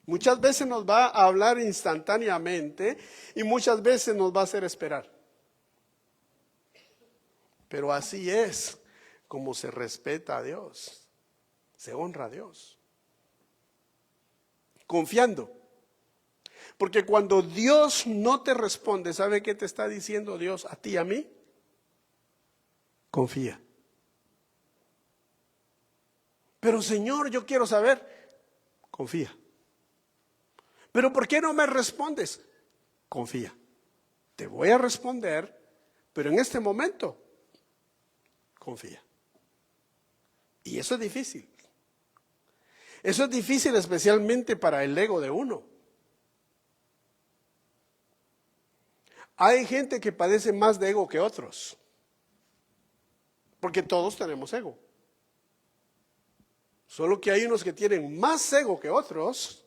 Muchas veces nos va a hablar instantáneamente y muchas veces nos va a hacer esperar. Pero así es como se respeta a Dios, se honra a Dios. Confiando. Porque cuando Dios no te responde, ¿sabe qué te está diciendo Dios a ti y a mí? Confía. Pero Señor, yo quiero saber. Confía. Pero ¿por qué no me respondes? Confía. Te voy a responder, pero en este momento, confía. Y eso es difícil. Eso es difícil especialmente para el ego de uno. Hay gente que padece más de ego que otros. Porque todos tenemos ego. Solo que hay unos que tienen más ego que otros.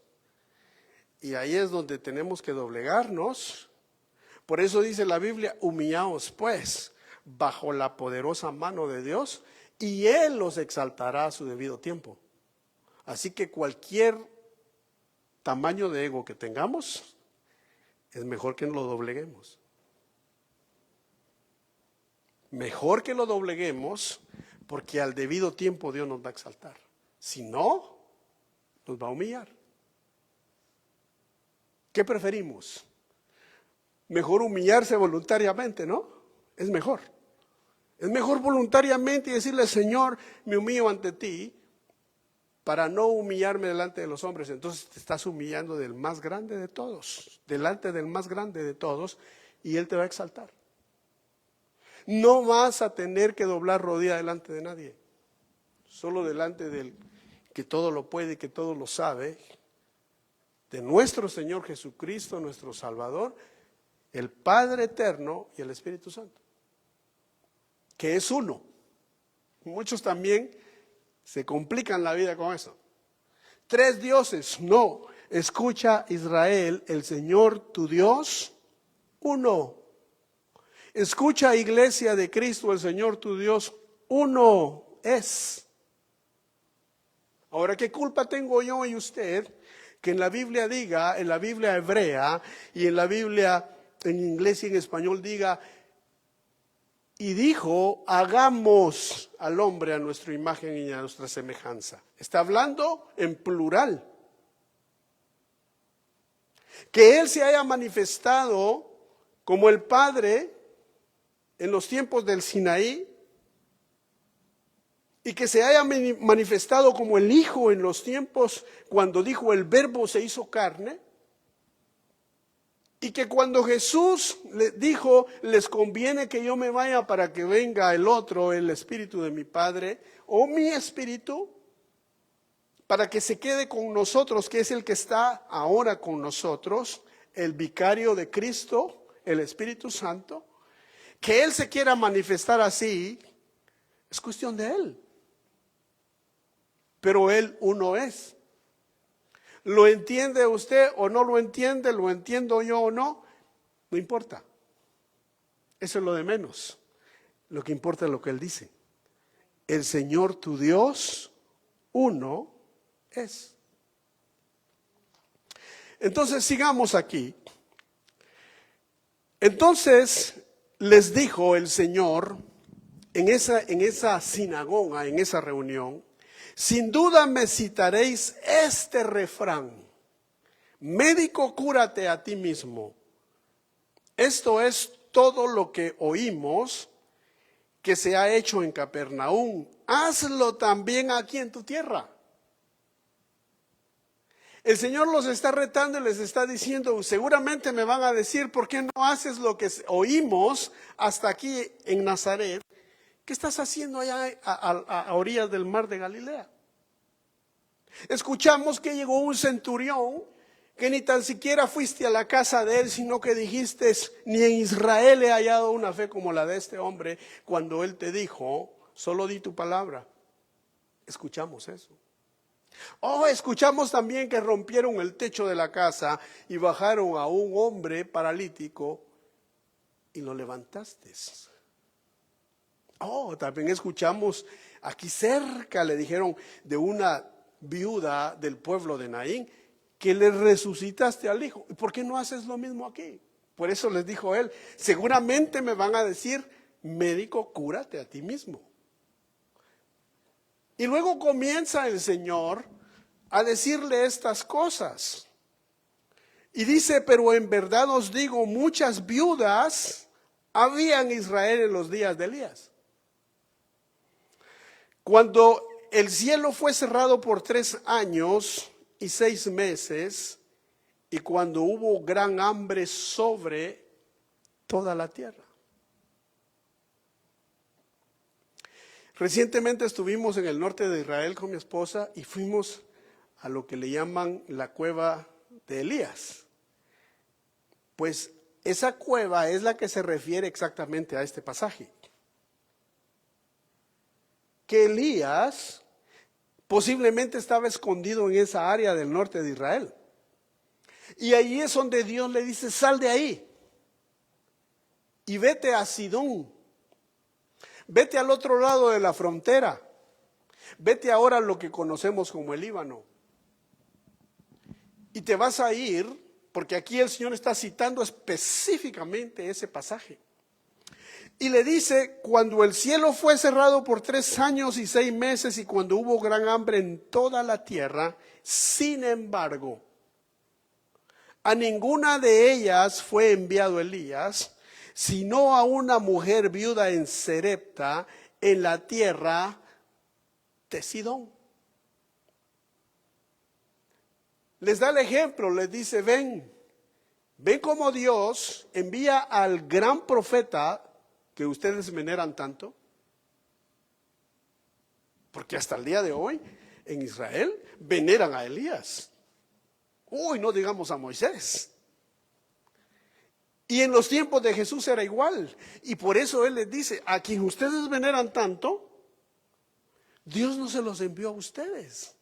Y ahí es donde tenemos que doblegarnos. Por eso dice la Biblia, humillaos pues bajo la poderosa mano de Dios y Él los exaltará a su debido tiempo. Así que cualquier tamaño de ego que tengamos, es mejor que lo dobleguemos. Mejor que lo dobleguemos, porque al debido tiempo Dios nos va a exaltar. Si no, nos va a humillar. ¿Qué preferimos? Mejor humillarse voluntariamente, ¿no? Es mejor. Es mejor voluntariamente y decirle, Señor, me humillo ante ti para no humillarme delante de los hombres. Entonces te estás humillando del más grande de todos, delante del más grande de todos, y Él te va a exaltar. No vas a tener que doblar rodilla delante de nadie, solo delante del que todo lo puede y que todo lo sabe, de nuestro Señor Jesucristo, nuestro Salvador, el Padre eterno y el Espíritu Santo, que es uno. Muchos también se complican la vida con eso. 3 dioses, no. Escucha, Israel, el Señor tu Dios, uno. Escucha, iglesia de Cristo, el Señor tu Dios, uno es. Ahora, ¿qué culpa tengo yo y usted que en la Biblia diga, en la Biblia hebrea y en la Biblia en inglés y en español diga, y dijo, hagamos al hombre a nuestra imagen y a nuestra semejanza? Está hablando en plural. Que Él se haya manifestado como el Padre en los tiempos del Sinaí, y que se haya manifestado como el Hijo en los tiempos cuando dijo el Verbo se hizo carne, y que cuando Jesús le dijo, les conviene que yo me vaya para que venga el otro, el Espíritu de mi Padre, o mi Espíritu, para que se quede con nosotros, que es el que está ahora con nosotros, el vicario de Cristo, el Espíritu Santo, que Él se quiera manifestar así, es cuestión de Él. Pero Él uno es. ¿Lo entiende usted o no lo entiende? ¿Lo entiendo yo o no? No importa. Eso es lo de menos. Lo que importa es lo que Él dice. El Señor tu Dios, uno es. Entonces sigamos aquí. Entonces les dijo el Señor en esa sinagoga, en esa reunión, sin duda me citaréis este refrán: médico, cúrate a ti mismo. Esto es todo lo que oímos que se ha hecho en Capernaum. Hazlo también aquí en tu tierra. El Señor los está retando y les está diciendo, seguramente me van a decir, ¿por qué no haces lo que oímos hasta aquí en Nazaret? ¿Qué estás haciendo allá a orillas del mar de Galilea? Escuchamos que llegó un centurión que ni tan siquiera fuiste a la casa de él, sino que dijiste, ni en Israel he hallado una fe como la de este hombre, cuando él te dijo, solo di tu palabra. Escuchamos eso. Escuchamos también que rompieron el techo de la casa y bajaron a un hombre paralítico y lo levantaste. También escuchamos aquí cerca, le dijeron de una viuda del pueblo de Naín, que le resucitaste al hijo. ¿Por qué no haces lo mismo aquí? Por eso les dijo él, seguramente me van a decir, médico, cúrate a ti mismo. Y luego comienza el Señor a decirle estas cosas. Y dice, pero en verdad os digo, muchas viudas había en Israel en los días de Elías, cuando el cielo fue cerrado por 3 años y 6 meses, y cuando hubo gran hambre sobre toda la tierra. Recientemente estuvimos en el norte de Israel con mi esposa y fuimos a lo que le llaman la cueva de Elías. Pues esa cueva es la que se refiere exactamente a este pasaje. Que Elías posiblemente estaba escondido en esa área del norte de Israel. Y ahí es donde Dios le dice, sal de ahí y vete a Sidón. Vete al otro lado de la frontera. Vete ahora a lo que conocemos como el Líbano. Y te vas a ir, porque aquí el Señor está citando específicamente ese pasaje. Y le dice, cuando el cielo fue cerrado por 3 años y 6 meses y cuando hubo gran hambre en toda la tierra, sin embargo, a ninguna de ellas fue enviado Elías, sino a una mujer viuda en Sarepta, en la tierra de Sidón. Les da el ejemplo, les dice, ven cómo Dios envía al gran profeta que ustedes veneran tanto. Porque hasta el día de hoy, en Israel, veneran a Elías. Uy, no digamos a Moisés. Y en los tiempos de Jesús era igual. Y por eso Él les dice, a quien ustedes veneran tanto, Dios no se los envió a ustedes.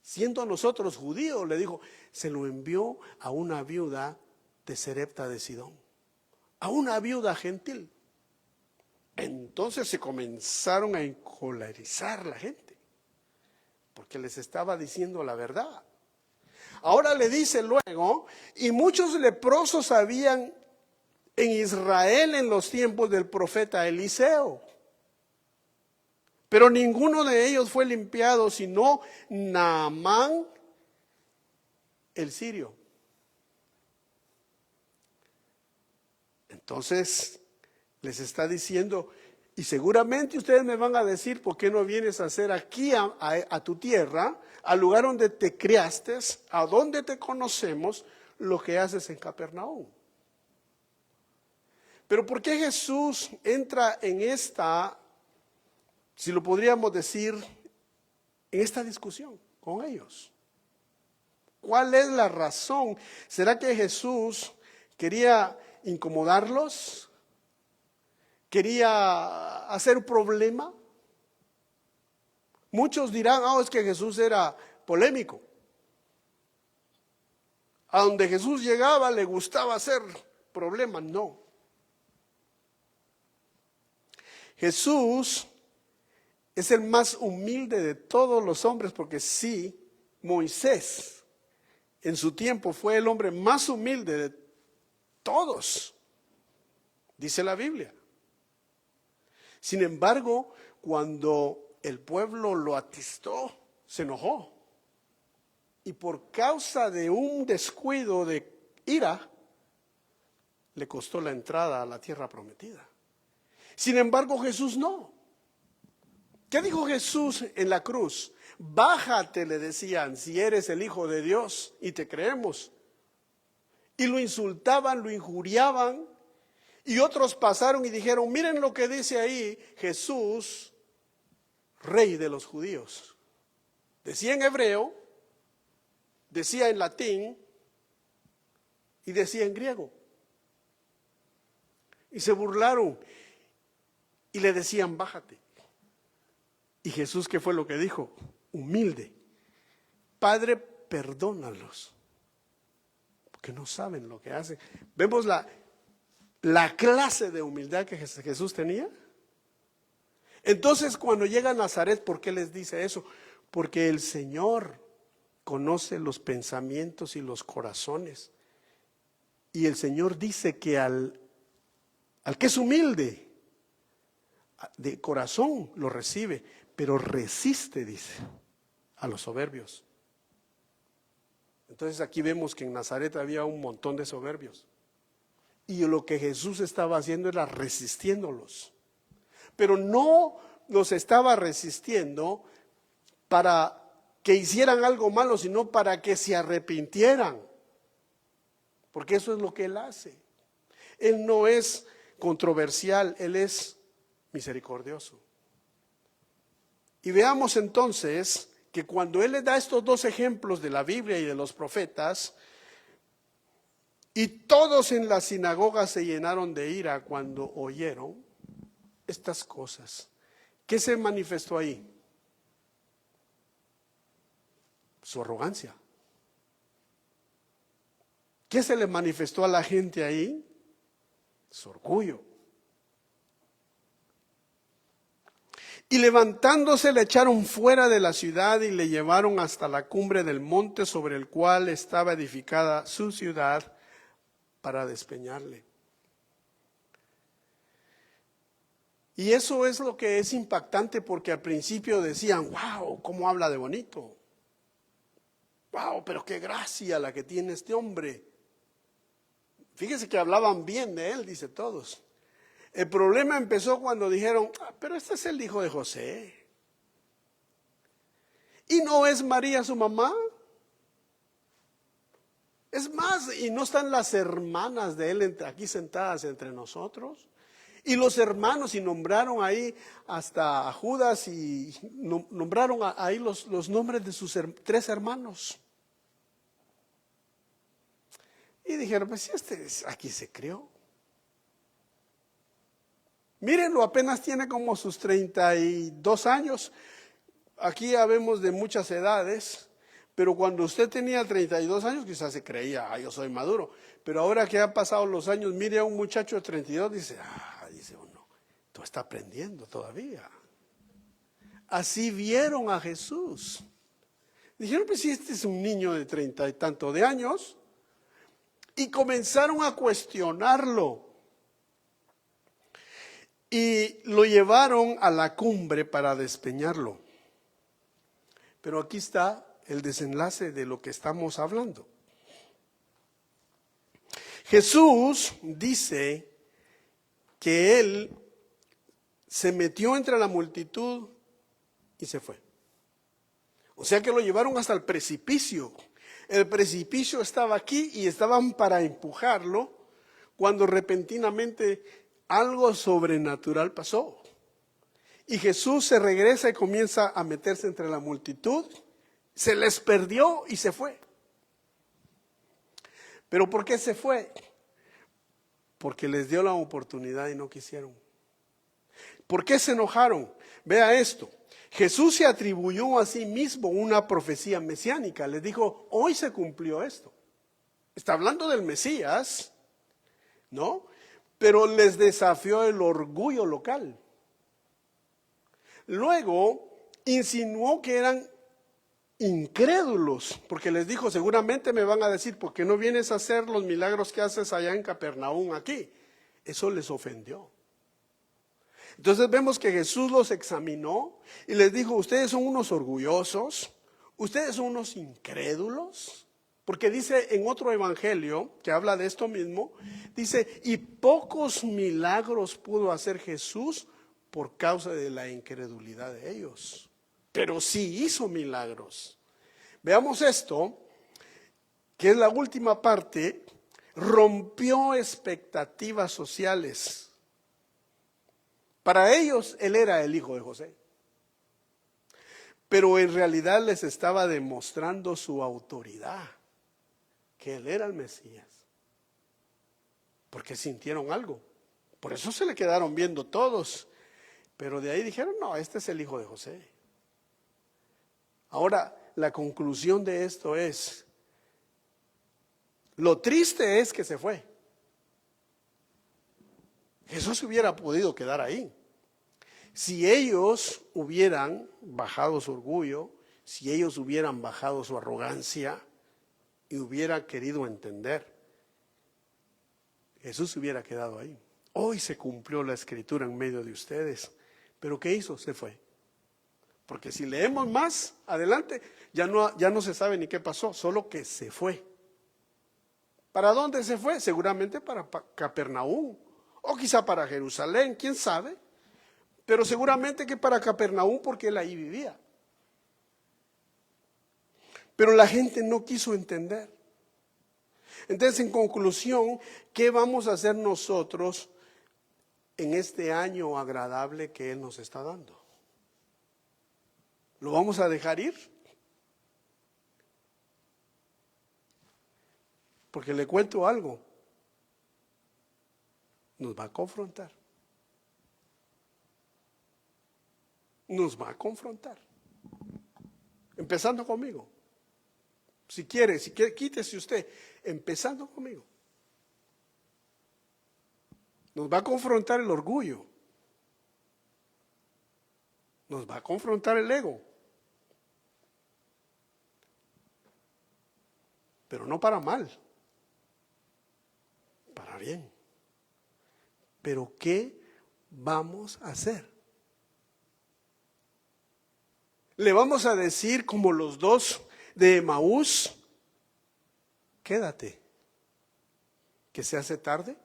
Siendo a nosotros judíos, le dijo, se lo envió a una viuda de Sarepta de Sidón. A una viuda gentil. Entonces se comenzaron a encolerizar la gente. Porque les estaba diciendo la verdad. Ahora le dice luego, y muchos leprosos habían en Israel en los tiempos del profeta Eliseo. Pero ninguno de ellos fue limpiado, sino Naamán el sirio. Entonces les está diciendo, y seguramente ustedes me van a decir, ¿por qué no vienes a hacer aquí a tu tierra, al lugar donde te criaste, a donde te conocemos, lo que haces en Capernaum? Pero ¿por qué Jesús entra en esta, si lo podríamos decir, en esta discusión con ellos? ¿Cuál es la razón? ¿Será que Jesús quería incomodarlos? ¿Quería hacer problema? Muchos dirán, es que Jesús era polémico. A donde Jesús llegaba le gustaba hacer problemas. No. Jesús es el más humilde de todos los hombres, porque sí, Moisés en su tiempo fue el hombre más humilde de todos, dice la Biblia. Sin embargo, cuando el pueblo lo atistó, se enojó. Y por causa de un descuido de ira, le costó la entrada a la tierra prometida. Sin embargo, Jesús no. ¿Qué dijo Jesús en la cruz? Bájate, le decían, si eres el Hijo de Dios, y te creemos. Y lo insultaban, lo injuriaban. Y otros pasaron y dijeron, miren lo que dice ahí, Jesús, Rey de los judíos. Decía en hebreo, decía en latín y decía en griego. Y se burlaron y le decían, bájate. Y Jesús, ¿qué fue lo que dijo? Humilde. Padre, perdónalos, porque no saben lo que hacen. Vemos la clase de humildad que Jesús tenía. Entonces, cuando llega a Nazaret, ¿por qué les dice eso? Porque el Señor conoce los pensamientos y los corazones. Y el Señor dice que al que es humilde de corazón lo recibe, pero resiste, dice, a los soberbios. Entonces aquí vemos que en Nazaret había un montón de soberbios. Y lo que Jesús estaba haciendo era resistiéndolos. Pero no los estaba resistiendo para que hicieran algo malo, sino para que se arrepintieran. Porque eso es lo que Él hace. Él no es controversial, Él es misericordioso. Y veamos entonces que cuando Él le da estos dos ejemplos de la Biblia y de los profetas, y todos en la sinagoga se llenaron de ira cuando oyeron estas cosas. ¿Qué se manifestó ahí? Su arrogancia. ¿Qué se le manifestó a la gente ahí? Su orgullo. Y levantándose le echaron fuera de la ciudad y le llevaron hasta la cumbre del monte sobre el cual estaba edificada su ciudad para despeñarle. Y eso es lo que es impactante, porque al principio decían, wow, cómo habla de bonito. Wow, pero qué gracia la que tiene este hombre. Fíjese que hablaban bien de él, dice todos. El problema empezó cuando dijeron, pero este es el hijo de José. ¿Y no es María su mamá? Es más, ¿y no están las hermanas de él aquí sentadas entre nosotros? Y los hermanos, y nombraron ahí hasta a Judas, y nombraron ahí los nombres de sus 3 hermanos. Y dijeron, pues si este aquí se crió. Mírenlo, apenas tiene como sus 32 años. Aquí habemos de muchas edades, pero cuando usted tenía 32 años quizás se creía, yo soy maduro. Pero ahora que han pasado los años, mire a un muchacho de 32, dice uno, tú estás aprendiendo todavía. Así vieron a Jesús. Dijeron, pues si este es un niño de 30 y tanto de años, y comenzaron a cuestionarlo. Y lo llevaron a la cumbre para despeñarlo. Pero aquí está el desenlace de lo que estamos hablando. Jesús dice que Él se metió entre la multitud y se fue. O sea que lo llevaron hasta el precipicio. El precipicio estaba aquí y estaban para empujarlo cuando repentinamente algo sobrenatural pasó. Y Jesús se regresa y comienza a meterse entre la multitud. Se les perdió y se fue. ¿Pero por qué se fue? Porque les dio la oportunidad y no quisieron. ¿Por qué se enojaron? Vea esto. Jesús se atribuyó a sí mismo una profecía mesiánica. Les dijo, hoy se cumplió esto. Está hablando del Mesías, ¿no? Pero les desafió el orgullo local. Luego insinuó que eran incrédulos, porque les dijo, seguramente me van a decir, ¿por qué no vienes a hacer los milagros que haces allá en Capernaum aquí? Eso les ofendió. Entonces vemos que Jesús los examinó y les dijo, ustedes son unos orgullosos, ustedes son unos incrédulos. Porque dice en otro evangelio que habla de esto mismo, dice, y pocos milagros pudo hacer Jesús por causa de la incredulidad de ellos. Pero sí hizo milagros. Veamos esto, que es la última parte, rompió expectativas sociales. Para ellos, Él era el hijo de José. Pero en realidad les estaba demostrando su autoridad, que Él era el Mesías. Porque sintieron algo. Por eso se le quedaron viendo todos. Pero de ahí dijeron, no, este es el hijo de José. Ahora, la conclusión de esto es, lo triste es que se fue. Jesús hubiera podido quedar ahí. Si ellos hubieran bajado su orgullo, si ellos hubieran bajado su arrogancia y hubiera querido entender, Jesús hubiera quedado ahí. Hoy se cumplió la escritura en medio de ustedes. ¿Pero qué hizo? Se fue. Porque si leemos más adelante, ya no se sabe ni qué pasó, solo que se fue. ¿Para dónde se fue? Seguramente para Capernaum, o quizá para Jerusalén, quién sabe. Pero seguramente que para Capernaum, porque él ahí vivía. Pero la gente no quiso entender. Entonces, en conclusión, ¿qué vamos a hacer nosotros en este año agradable que Él nos está dando? ¿Lo vamos a dejar ir? Porque le cuento algo, nos va a confrontar. Nos va a confrontar. Empezando conmigo. Si quiere, quítese usted, empezando conmigo. Nos va a confrontar el orgullo. Nos va a confrontar el ego. Pero no para mal, para bien. Pero ¿qué vamos a hacer? ¿Le vamos a decir como los dos de Emaús, quédate, que se hace tarde?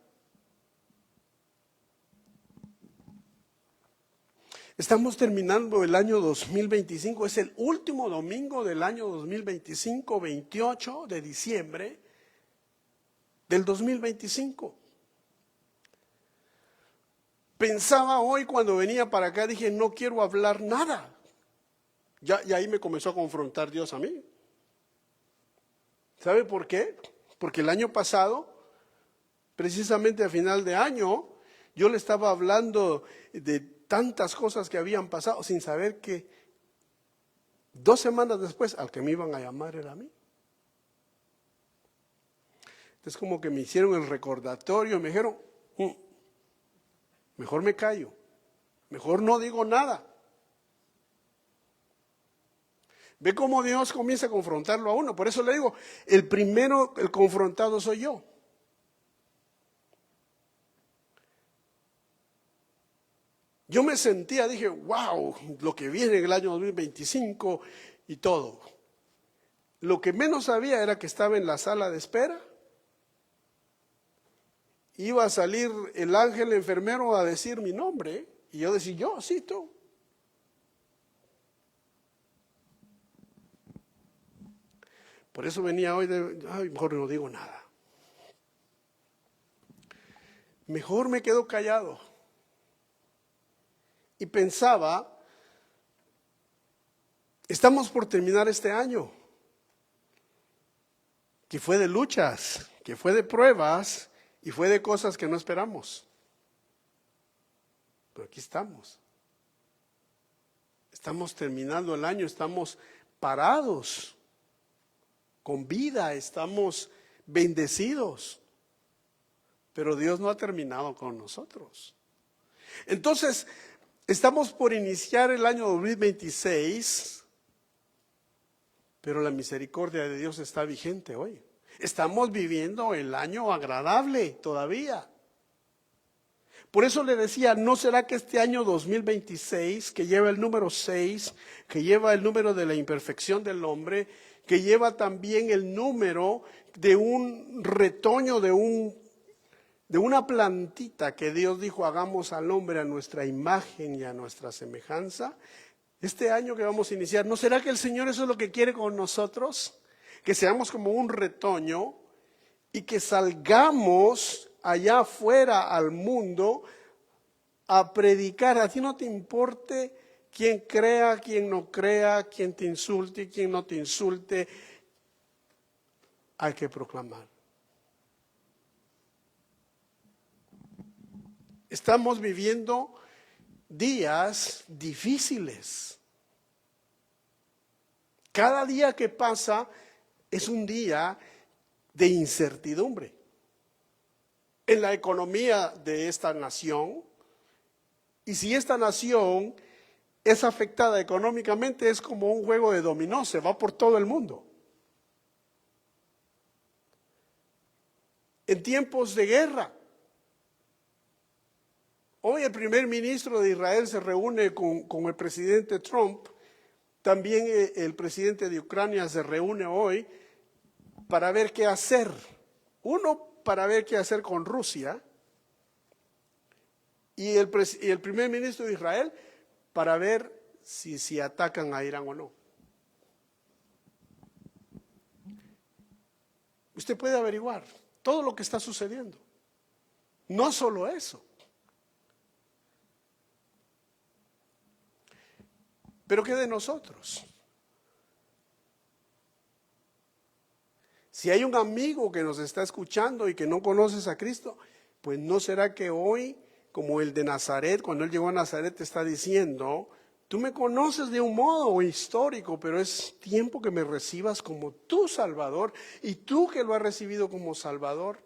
Estamos terminando el año 2025, es el último domingo del año 2025, 28 de diciembre del 2025. Pensaba hoy cuando venía para acá, dije, no quiero hablar nada. Y ahí me comenzó a confrontar Dios a mí. ¿Sabe por qué? Porque el año pasado, precisamente a final de año, yo le estaba hablando de tantas cosas que habían pasado sin saber que 2 semanas después al que me iban a llamar era a mí. Entonces como que me hicieron el recordatorio, me dijeron, mejor me callo, mejor no digo nada. Ve cómo Dios comienza a confrontarlo a uno. Por eso le digo, el primero, el confrontado soy yo. Yo me sentía, dije, wow, lo que viene en el año 2025 y todo. Lo que menos sabía era que estaba en la sala de espera. Iba a salir el ángel enfermero a decir mi nombre. Y yo decía, yo, sí, tú. Por eso venía hoy mejor no digo nada. Mejor me quedo callado. Y pensaba, estamos por terminar este año, que fue de luchas, que fue de pruebas y fue de cosas que no esperamos. Pero aquí estamos. Estamos terminando el año, estamos parados. Con vida, estamos bendecidos, pero Dios no ha terminado con nosotros. Entonces, estamos por iniciar el año 2026, pero la misericordia de Dios está vigente hoy. Estamos viviendo el año agradable todavía. Por eso le decía, ¿no será que este año 2026, que lleva el número 6, que lleva el número de la imperfección del hombre, que lleva también el número de un retoño, de una plantita que Dios dijo, hagamos al hombre a nuestra imagen y a nuestra semejanza? Este año que vamos a iniciar, ¿no será que el Señor eso es lo que quiere con nosotros? Que seamos como un retoño y que salgamos allá afuera al mundo a predicar. A ti no te importe quien crea, quien no crea, quien te insulte, quien no te insulte. Hay que proclamar. Estamos viviendo días difíciles. Cada día que pasa es un día de incertidumbre. En la economía de esta nación, y si esta nación es afectada económicamente, es como un juego de dominó, se va por todo el mundo. En tiempos de guerra, hoy el primer ministro de Israel se reúne con el presidente Trump, también el presidente de Ucrania se reúne hoy para ver qué hacer. Uno, para ver qué hacer con Rusia, y el primer ministro de Israel para ver si atacan a Irán o no. Usted puede averiguar todo lo que está sucediendo. No solo eso. Pero ¿qué de nosotros? Si hay un amigo que nos está escuchando y que no conoces a Cristo, pues ¿no será que hoy, como el de Nazaret, cuando él llegó a Nazaret, te está diciendo: tú me conoces de un modo histórico, pero es tiempo que me recibas como tu Salvador, y tú que lo has recibido como Salvador,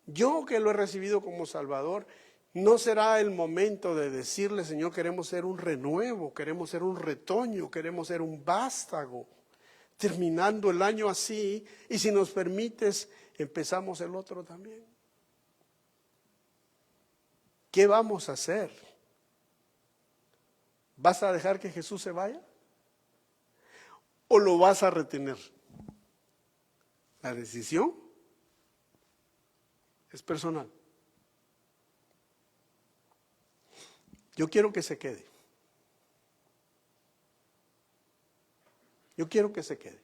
yo que lo he recibido como Salvador, ¿no será el momento de decirle: Señor, queremos ser un renuevo, queremos ser un retoño, queremos ser un vástago, terminando el año así, y si nos permites, empezamos el otro también? ¿Qué vamos a hacer? ¿Vas a dejar que Jesús se vaya? ¿O lo vas a retener? La decisión es personal. Yo quiero que se quede. Yo quiero que se quede.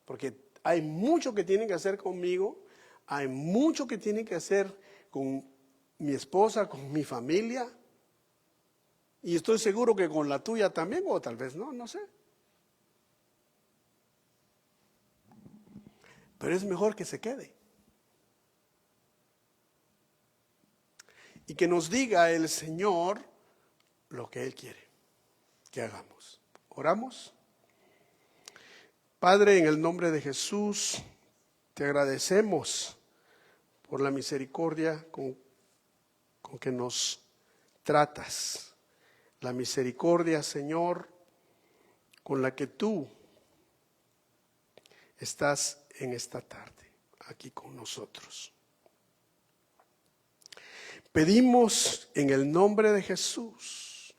Porque hay mucho que tienen que hacer conmigo, hay mucho que tienen que hacer con mi esposa, con mi familia, y estoy seguro que con la tuya también, o tal vez no sé. Pero es mejor que se quede. Y que nos diga el Señor lo que Él quiere que hagamos. ¿Oramos? Padre, en el nombre de Jesús, te agradecemos por la misericordia con que nos tratas. La misericordia, Señor, con la que tú estás en esta tarde, aquí con nosotros. Pedimos en el nombre de Jesús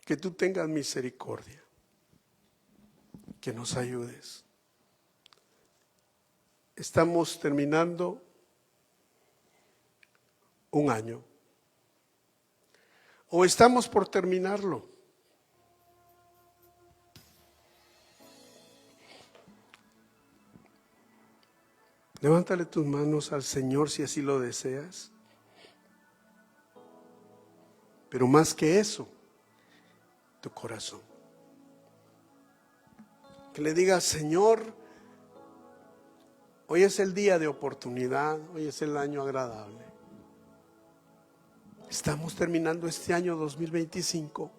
que tú tengas misericordia, que nos ayudes. Estamos terminando un año, o estamos por terminarlo. Levántale tus manos al Señor si así lo deseas. Pero más que eso, tu corazón. Que le digas: Señor, hoy es el día de oportunidad, hoy es el año agradable. Estamos terminando este año 2025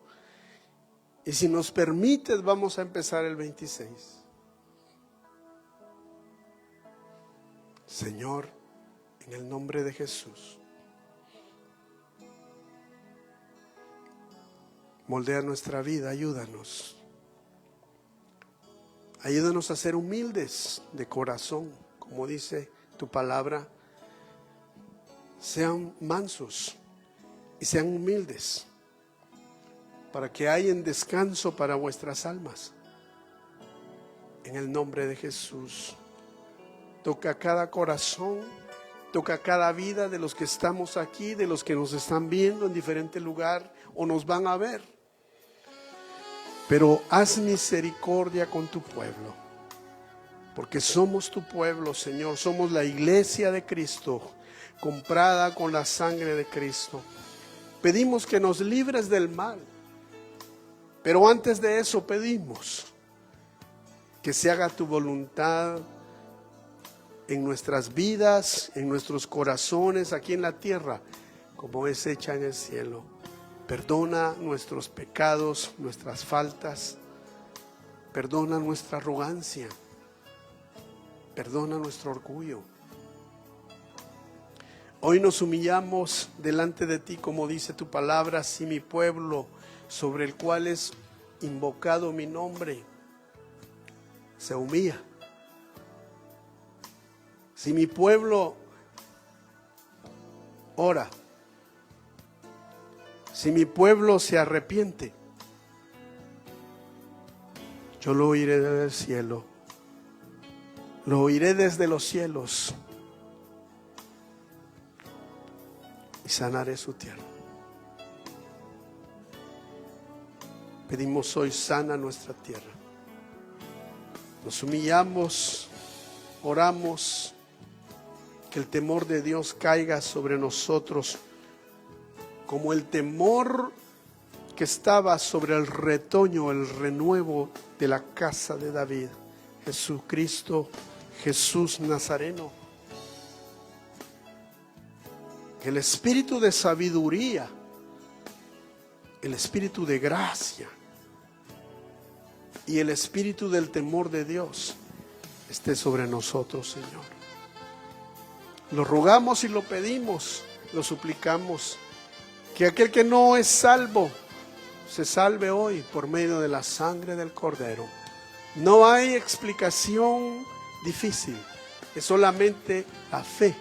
y si nos permites vamos a empezar el 26. Señor, en el nombre de Jesús, moldea nuestra vida, ayúdanos. Ayúdanos a ser humildes de corazón, como dice tu palabra. Sean mansos y sean humildes, para que haya descanso para vuestras almas. En el nombre de Jesús, toca cada corazón, toca cada vida de los que estamos aquí, de los que nos están viendo en diferente lugar o nos van a ver. Pero haz misericordia con tu pueblo, porque somos tu pueblo, Señor. Somos la iglesia de Cristo, comprada con la sangre de Cristo. Pedimos que nos libres del mal, pero antes de eso pedimos que se haga tu voluntad en nuestras vidas, en nuestros corazones, aquí en la tierra, como es hecha en el cielo. Perdona nuestros pecados, nuestras faltas, perdona nuestra arrogancia, perdona nuestro orgullo. Hoy nos humillamos delante de ti, como dice tu palabra: si mi pueblo, sobre el cual es invocado mi nombre, se humilla. Si mi pueblo ora, si mi pueblo se arrepiente, yo lo oiré desde el cielo, lo oiré desde los cielos y sanaré su tierra. Pedimos hoy: sana nuestra tierra. Nos humillamos, oramos, que el temor de Dios caiga sobre nosotros como el temor que estaba sobre el retoño, el renuevo de la casa de David. Jesucristo, Jesús Nazareno. El espíritu de sabiduría, el espíritu de gracia y el espíritu del temor de Dios esté sobre nosotros, Señor. Lo rogamos y lo pedimos, lo suplicamos, que aquel que no es salvo se salve hoy por medio de la sangre del Cordero. No hay explicación difícil, es solamente la fe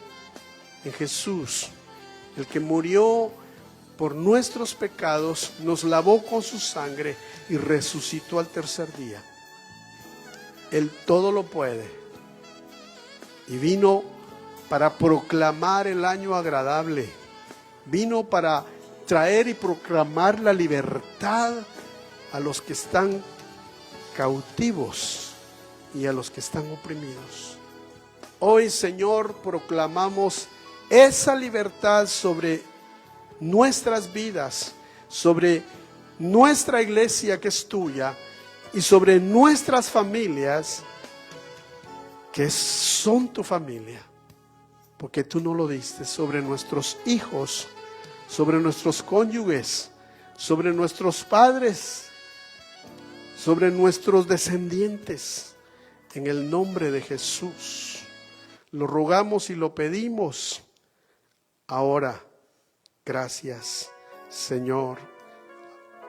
en Jesús, el que murió por nuestros pecados, nos lavó con su sangre y resucitó al tercer día. Él todo lo puede y vino para proclamar el año agradable, vino para traer y proclamar la libertad a los que están cautivos y a los que están oprimidos. Hoy, Señor, proclamamos esa libertad sobre nuestras vidas, sobre nuestra iglesia que es tuya y sobre nuestras familias que son tu familia, porque tú no lo diste, sobre nuestros hijos, sobre nuestros cónyuges, sobre nuestros padres, sobre nuestros descendientes, en el nombre de Jesús. Lo rogamos y lo pedimos ahora. Gracias, Señor.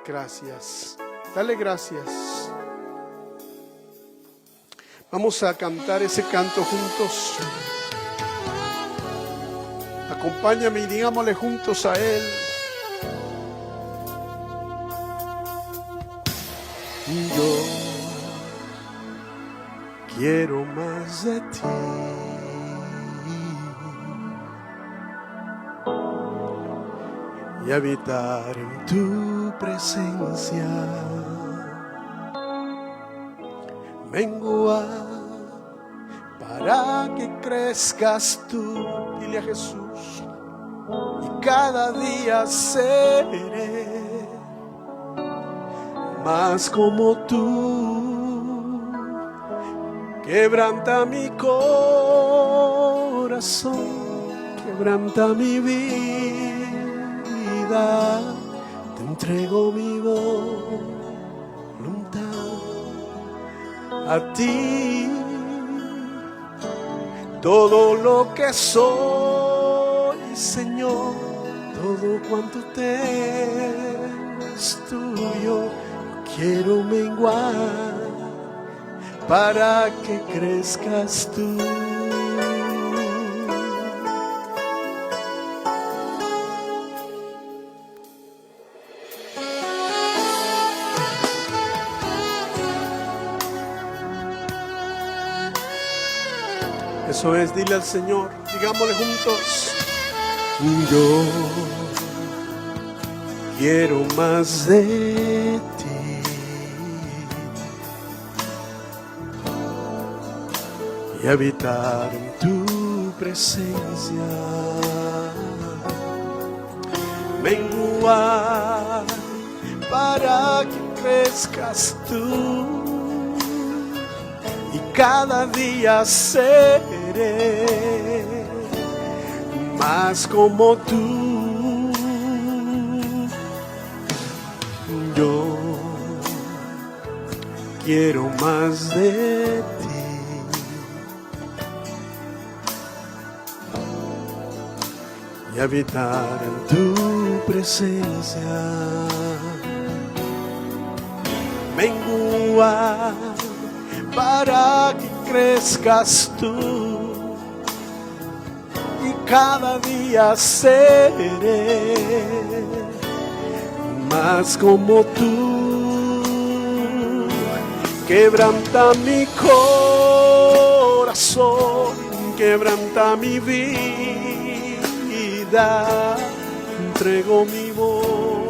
Gracias. Dale gracias. Vamos a cantar ese canto juntos. Acompáñame y digámosle juntos a Él. Yo quiero más de ti. Y habitar en tu presencia. Vengo para que crezcas tú, dile a Jesús, y cada día seré más como tú. Quebranta mi corazón, quebranta mi vida, te entrego mi voluntad a ti. Todo lo que soy, Señor, todo cuanto tengo es tuyo. Quiero menguar para que crezcas tú. Eso es, dile al Señor, digámosle juntos. Yo quiero más de ti y habitar en tu presencia. Menguar para que crezcas tú. Y cada día seré más como tú. Yo quiero más de ti. Y habitar en tu presencia. Menguar para que crezcas tú, y cada día seré más como tú. Quebranta mi corazón, quebranta mi vida, entrego mi voluntad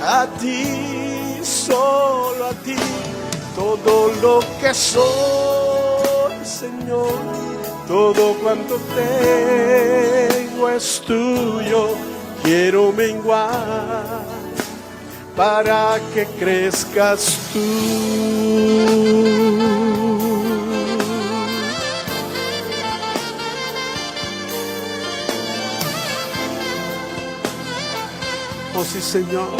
a ti. solo a ti todo lo que soy, Señor. Todo cuanto tengo es tuyo. Quiero menguar para que crezcas tú. Oh sí, Señor,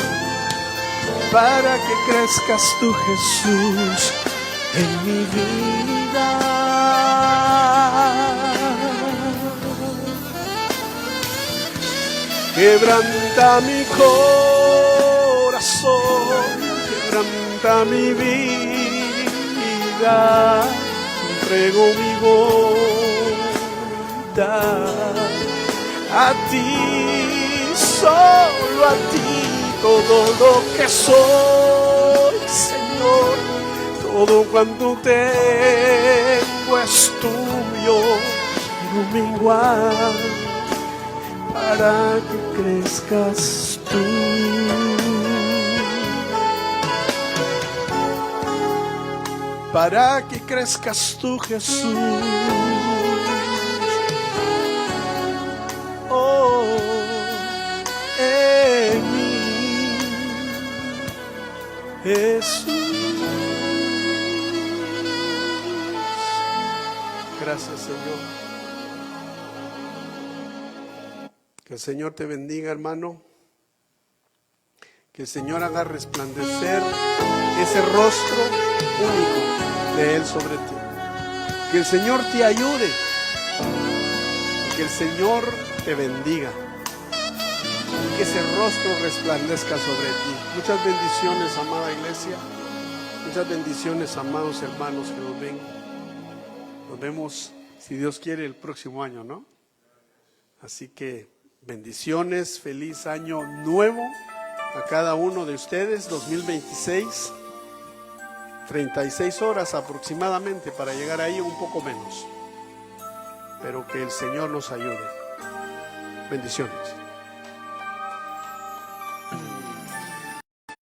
para que crezcas tú, Jesús, en mi vida. Quebranta mi corazón, quebranta mi vida, entrego mi voluntad a ti, solo a ti, todo lo que soy, Señor, todo cuanto tengo es tuyo. Quiero menguar para que crezcas tú. Para que crezcas tú, Jesús. Oh, en mí, Jesús. Gracias, Señor. Que el Señor te bendiga, hermano. Que el Señor haga resplandecer ese rostro único de Él sobre ti. Que el Señor te ayude. Que el Señor te bendiga. Y que ese rostro resplandezca sobre ti. Muchas bendiciones, amada iglesia. Muchas bendiciones, amados hermanos que nos ven. Nos vemos, si Dios quiere, el próximo año, ¿no? Así que bendiciones, feliz año nuevo a cada uno de ustedes, 2026, 36 horas aproximadamente para llegar ahí, un poco menos, pero que el Señor nos ayude. Bendiciones.